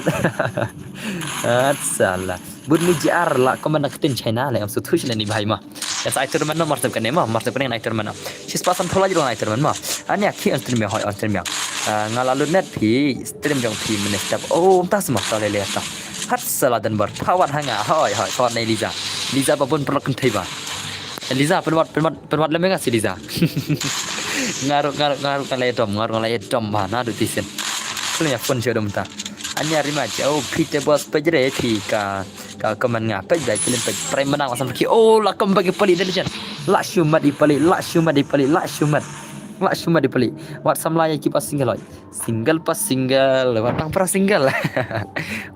salah bun mujar la komen ketin China le am sutush ni bhai ma ya sai terman martab kan ma martab kan ai terman sis pasan thola jiro ai terman ma ania ki antri me hoi antri me ngalalu net phi stream jong phi men step oh tas mah ta le ta hat sala dan bar thawat hanga hoi thawat nei Liza babun perlu kentai ba Liza penwat lemeng si Liza ngaruh kan lai dom ba na du tisen punya phone chơi dom ta anya rima jauh pite bos pejre phi ka kaman nga pej dai pilin pej prai menang langsung pergi oh la kam bagi pali intelligent la shumat di pali la shumat di pali wat samlaya kipas single pas single watang per single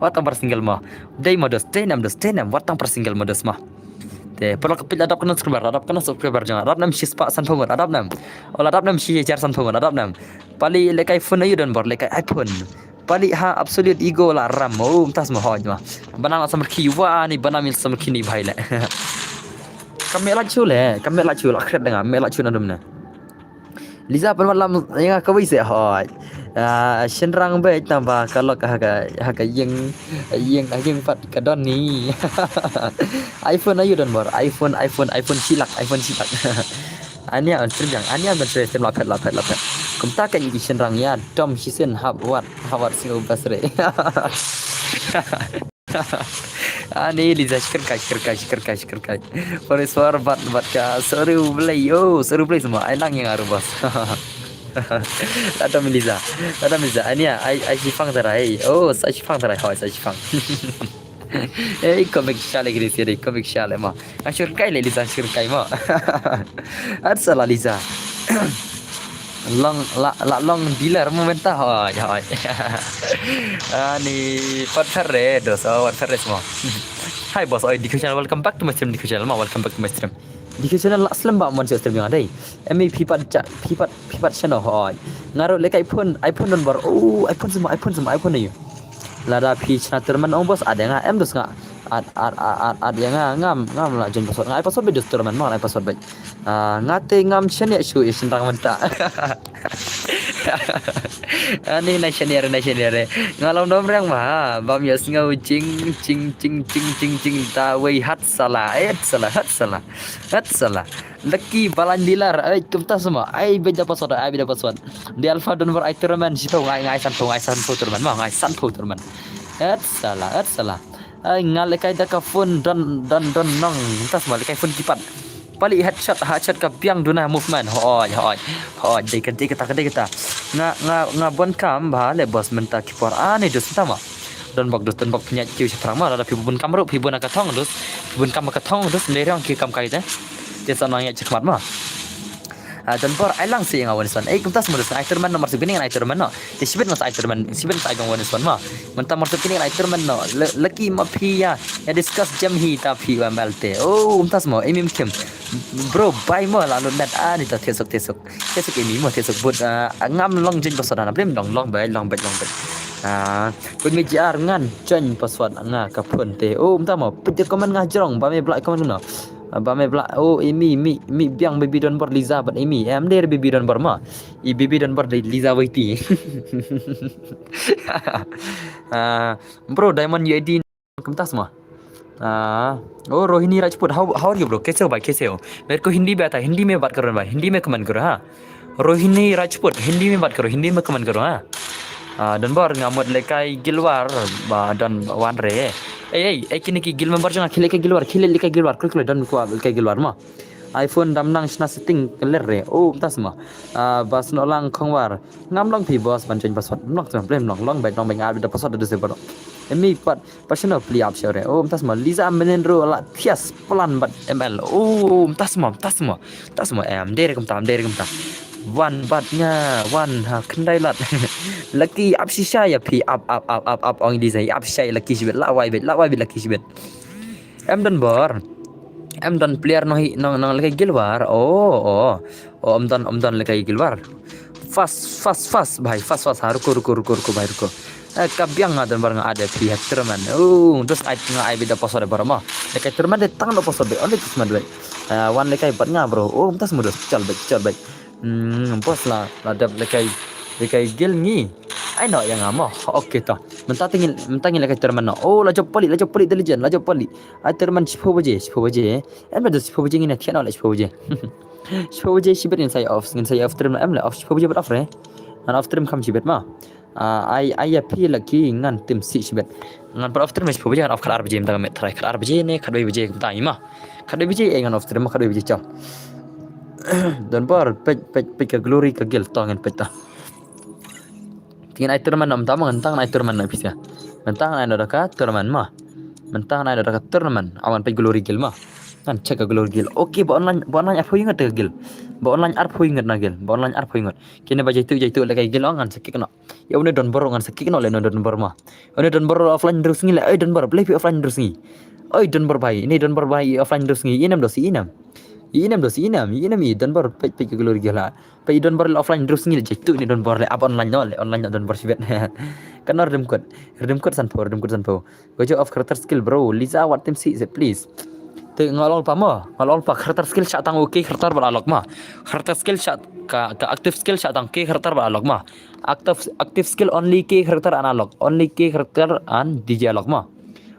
watang per single mah dai modus tenam watang per single modus mah te perlu kepil adap kena subscriber jangan adap nam shi spa san phone adap nam shi jar san phone adap nam pali lekai phone ayu dan bor lekai iPhone pali ha absolute ego la ram oh tas mah hoj mah banang samar kiwa ni banamil samar kini bhai le kami la chu la khret dengan me la chu na dum na Liza penwat lam yang kawai se hoj senrang be tambah kalau haga yang fat kadon ni iPhone ayu dan bor iPhone silak ania on terjang ania ben sere tem lapet kum ta kan yi senrang ya dom season hawat singo basre ani Liza shikir kai pore suara bat ka seru play semua ai lang yang aru bos ada Liza ania ai sifang tarai oh sai sifang komik shale grisi dei komik shale ma ashur kai le Liza shir kai ma atsala Liza long dealer momenta hoy ani patare dos semua hai bos oi DQ channel welcome back to my stream DQ channel DQ channel aslam ba mon stream yang adai emi pipat channel hoy ngaro lekai iPhone don bar oh iPhone semua ni lada pi channel terman ong bos ada nga em dos nga ad yang ngam la jen password ngai password be dos terman ma ngai password be ngate ngam channel shu isin tang menta ani na channel ngalom dom rang ma bam yes ngau cing ta wei hat salah laki balan dilar kumta semua ai beda password di alpha don ber terman situ ngai san terman ma ngai san terman hat salah ngale kai da ka phone don nong tas mal kai phone kipat pali headshot ka piang duna movement hoi dei kita nga bon kam ba le bos menta kipor ani dus tama don bok punya ciu setrang ma ada pibun kam ru pibun ka thong dus lerang ki kam kai te jesa nang ya cekmat ma dan bor ai lang si ngawan son kumtas modus Ironman nomor 9 dengan Ironman no ti sibet mas Ironman sibet ta gong wan son ma menta nomor 9 dengan Ironman no laki ma phi ya discuss jam hi ta phi wa malte oh kumtas mo emim kem bro bai mo la net ani ta tesok emi mo tesok bud ngam long jin pasodana blem long bai kun mi jar ngan jen paswad nga ka phun te oh kumtas mo put comment nga jrong ba me blak comment no ba me bla oh mi biang baby don bor Liza but emi am der baby don bor ma I baby don bor Liza waiti bro diamond UID kumtas ma oh Rohini Rajput how are you bro कैसे हो मेरे को हिंदी में आता है हिंदी में बात करो भाई हिंदी में कमेंट करो हाँ Rohini Rajput हिंदी में बात करो हिंदी में कमेंट करो हाँ dan bor ngamut lekai gilwar ba dan wan re kini ki gil member jangan khile lekai gilwar klik dan ku lekai gilwar ma iPhone damnang sna setting keler re oh tas ma bas no lang khongwar ngam long pi bos ban chen password nok jam blem long bai ngal da password de se baro emi pat personal pli up share oh tas ma Liza menenro la thias plan bat ml oh tas ma am der kum tam wan batnya wan ha kendai lat laki up shisha ya pi up ong Liza up shay laki sibet la wai bet laki sibet em don bor em don player no lekai gilwar oh om don lekai gilwar fast bhai fast ha ruko bhai ruko kabyang ada barang ada pihak terman terus ai beda password barama lekai terman de tang no password be only terman be wan lekai batnya bro tas mudah cal baik bos la ada lekai gil ni ai no yang amo okey ta mentangin lekai terman no la job poli intelligent la job poli ai terman 10 baje em ada 10 baje ni thian la 10 baje sibet in saya off terman em la off 10 baje bat off re ngan off stream kam sibet ma ai ya pi lagi ngan tim si sibet ngan per off stream mes phobi ngan off khar bje mta met try khar bje ne khadoi bje mta ima khadoi bje ngan off stream khadoi bje cham dan par pe ke glory ke gel tangan peta tingin ai turman nam ta mentang ai turman na pisa mentang ai ada ka turman ma mentang ai ada ka turman awan pe glory gel ma kan cek ke glory gel oke ba online apa ingat ke gel ba online art pho ingat na gel ba online art pho ingat kene ba jaitu le kai gel ngan sekik no ya une don boro ngan sekik no le no don boro ma une don boro offline terus ngi le ai don boro play offline terus ngi oi don boro bai ini don boro bai offline terus ngi inam dosi inam i don bor pe ke glory gela pe don bor offline terus ngi jaitu ni don bor le up online no le online don bor sibet kan redem code san po gojo of character skill bro Liza what team see please te ngolol pa character skill chat tang okay character balok ma character skill chat ka active skill chat tang ke character balok ma active skill only ke character analog only ke character an dialog ma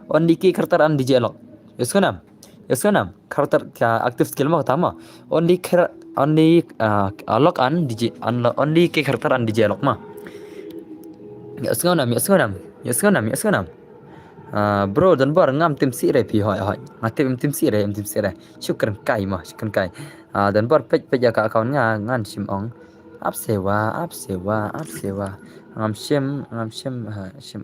only ke character an dialog इसको नाम character ka active skill ma tama only alok an dj only ke character an dialog ma इसको नाम bro dan bar ngam tim si re pi hoi ngatim tim si re syukran kai dan bar pej ya ka account ngan sim ong ap sewa ngam sim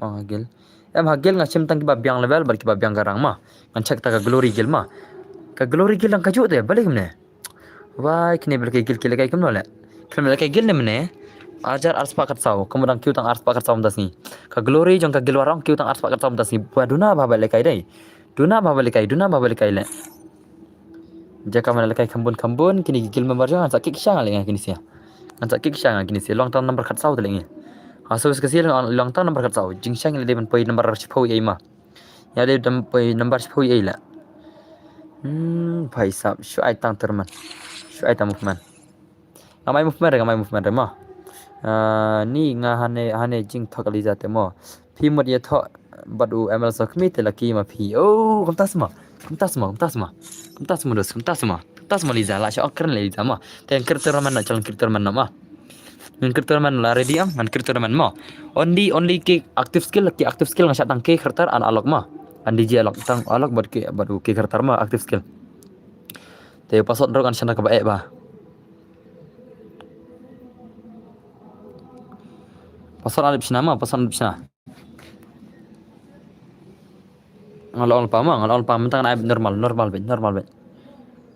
ong hagil hagil ngam tang ki babyang level bar ki babyang garang ma ngan cek ta ka glory gil ma ka glory gil ang kaju te balik mne wai kini bar ki gil ki lekai kum no le kum lekai gil ne mne ajar ars pakat sau kemudian kiu tang ars pakat sau mdas ni ka glory jong ka gilwarang kiu tang ars pakat sau mdas ni duna ba lekai dai duna ba lekai le jaka mana lekai kambun kini gil member jang sakik syang le kini sia long tang number kat sau telingi aso sekali long tang number kat sau jing syang le ben poi number chipau ai ma ya le dam poi number chipau ai la bhai sab shu ai tang terman shu ai tang movement ngamai movement ma ni nga hane jing thakali jate mo phi mod ye tho badu ml so khmi te laki ma phi kamtasma liza la sha akran le liza ma ten kirter man na chalan kirter man na ma min kirter man la ready am man kirter man mo only ke active skill nga sha tang ke kirter an alok ma an dj alok tang alok badu ke kirter ma active skill te pasot ro kan shana ka ba pasal alip sina ngalol pa mentang na normal bet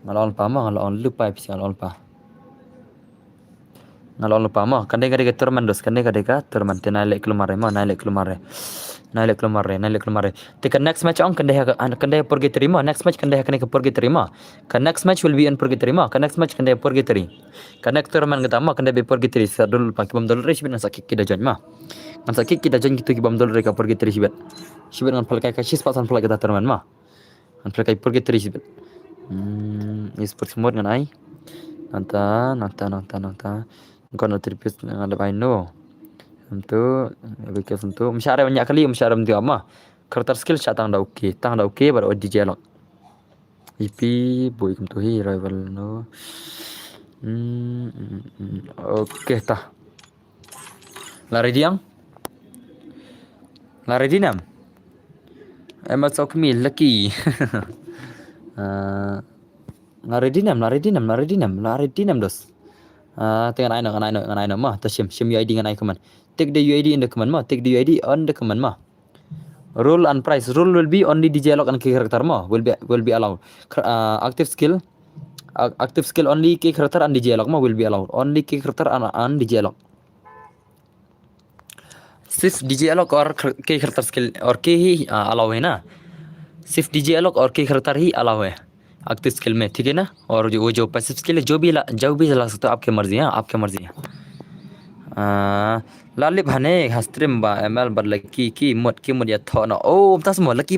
ngalol pa lupa pisi ngalol pa ma kande ka turman dos kande ka turman te naile klumare te ka next match on kande purgatory ma next match kande ka purgatory ma ka next match will be in purgatory ma ka next match kande purgatory connect turman kita ma kande be purgatory sadul pa kibam dol resh bin sakik kida jon ma kan sakik kida jon gitu kibam dol re ka purgatory sibet ngan palkai ka sis pasan palkai kita turman ma kan palkai purgatory sibet sport mod ngan ai nanta kon tripis ngan ada no untuk bekas untuk msyare banyak kali msyare mti ama character skill tang da okay bar DJ lok ip boy kum tu hi rival no oke tah lari dinam emat sok mi lucky lari dinam dos dengan aino ma ta sim UID dengan ai command take the UID in the command ma take the UID on the command ma rule and price rule will be only DJ log and key character ma will be allowed active skill only key character and DJ log ma will be allowed only key character and DJ log सिर्फ DJ log और key character skill और key ही allow है ना सिर्फ DJ log और key character ही allow है active skill में ठीक है ना और वो जो पैसिव स्किल है जो भी चला सकते हो आपकी मर्जी है लाले भने हस्त्रिम बा एमएल बर लकी की मोड या थोना ओ तस मो लकी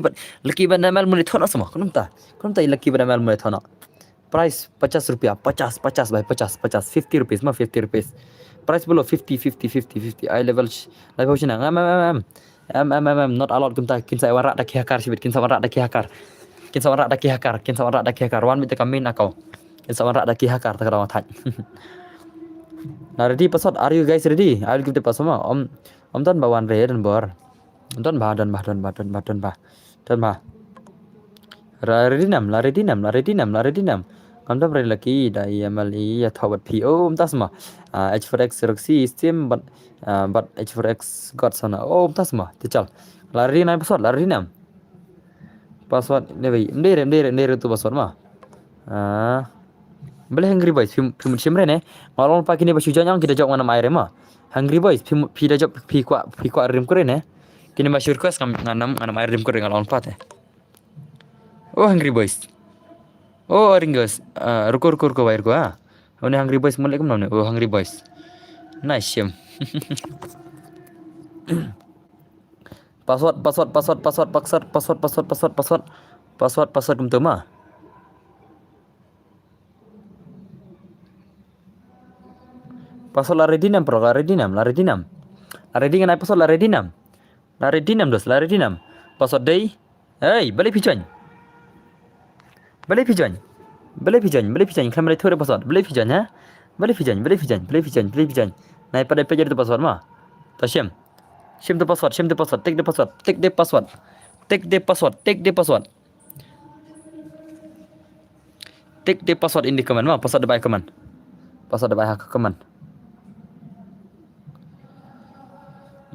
बन एमएल मुने थोना सम कुनता लकी बन एमएल मुने थोना प्राइस 50 रुपया 50 भाई 50 50 रुपीस मा 50 रुपीस प्राइस बोलो 50 आई लेवल होशिना एम नॉट अलाउड कुनता किन सा वरा दकी hakar sibit kin sa wara daki hakar wan mit kamin akau kin sa wara daki hakar ta karawa thaj Nah ready password? Are you guys ready? I will give the password. Om don ba one red dan bor. Don ba. Ready nam. Om don ready lagi. Dai MLE ya thawat P. Om tas ma. H for X Roxy system but H for X got sana. Om tas ma. Tichal. Ready nam password. Ready nam. Password ne bhai. Ndere tu password ma. Boleh Hungry Boys film simre ne ngalon pa kini basu janyang kita jawab mana aire ma Hungry Boys film pi da jawab pi kwa rim kore ne kini basu request nganam aire rim kore ngalon pa te oh Hungry Boys oh ringos ruko bayar ko oh ne Hungry Boys mulai kum ne oh Hungry Boys nice shim password kum tu ma password la ready nam ngan ai password la ready nam dos la ready nam password dei hey balik pijan kamera thore password balik pijan ha balik pijan nai pada pajar tu password ma tashem tu password take the password in the comment ma password by comment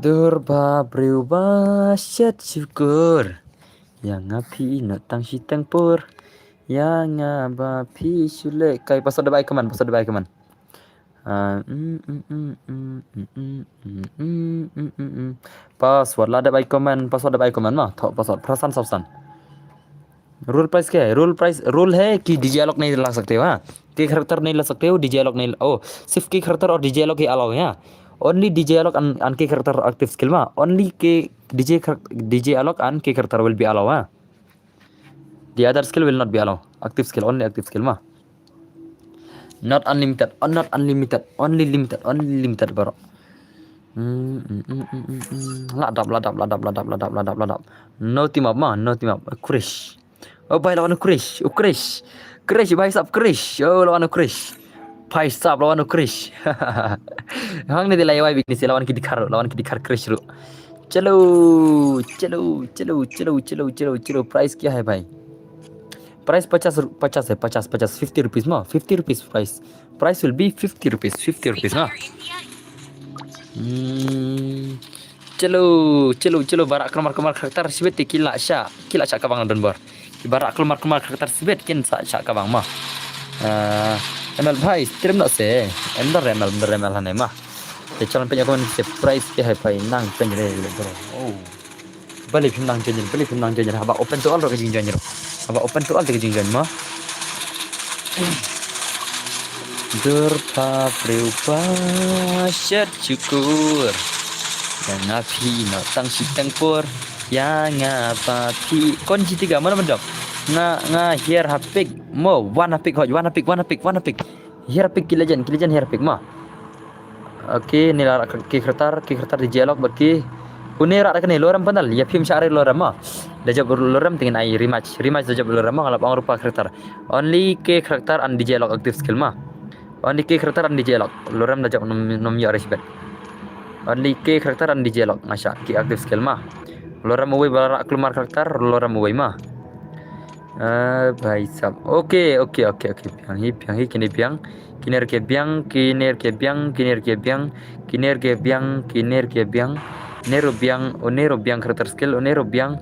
Durba berubah syukur yang api nak tang sitang pur yang api sulek kai password by comment password lah ada by comment ma thok password perasaan सबसन rule price क्या है रूल है कि डीजे अलॉक नहीं ला सकते हो के खरतर नहीं ला सकते हो डीजे अलॉक नहीं सिर्फ के खरतर और डीजे अलॉक ही अलाउ है only DJ alok and ke karakter active skill ma only ke DJ alok and ke karakter will be allowed the other skill will not be allowed active skill only active skill ma not unlimited only limited bro ladap no team up Krish oh bhai lawan Krish bhai sab Krish oh lawan Krish Pai sab lawan Krish. Hang ne dilai wai bigni lawan ki dikhar Krish ru. चलो प्राइस क्या है भाई प्राइस 50 है 50 रुपीस ना 50 rupees price will be 50 रुपीस ना चलो barak kemar karakter sibet kila sya kabang dan bar barak kemar karakter sibet kin sya kabang mah ML भाई stream nak se ML hane mah te chalan pe yakon se price ke hai pai nang pen re bro oh balik phim nang jenjer haba open to all ro ke jenjer haba open to all ke jenjer mah Durpa berubah syukur yang api no tang sitang pur yang api kunci 3 mana mendap nga here hapik mo one hapik here hapik kilajan here hapik ma oke ni lara ke kertar di dialog baki unira kan loram pandal ya film syari loram ma dajab loram tingin ai rematch dajab loram ma kalau rupa kertar only ke kertar and di dialog active skill ma only ke kertar and di dialog loram dajab nom ya respect only ke kertar and di dialog masya ki active skill ma loram away barak keluar kertar loram away ma भाई साहब ओके पियांग kini piang kiner ke biang nero biang karakter skill onero biang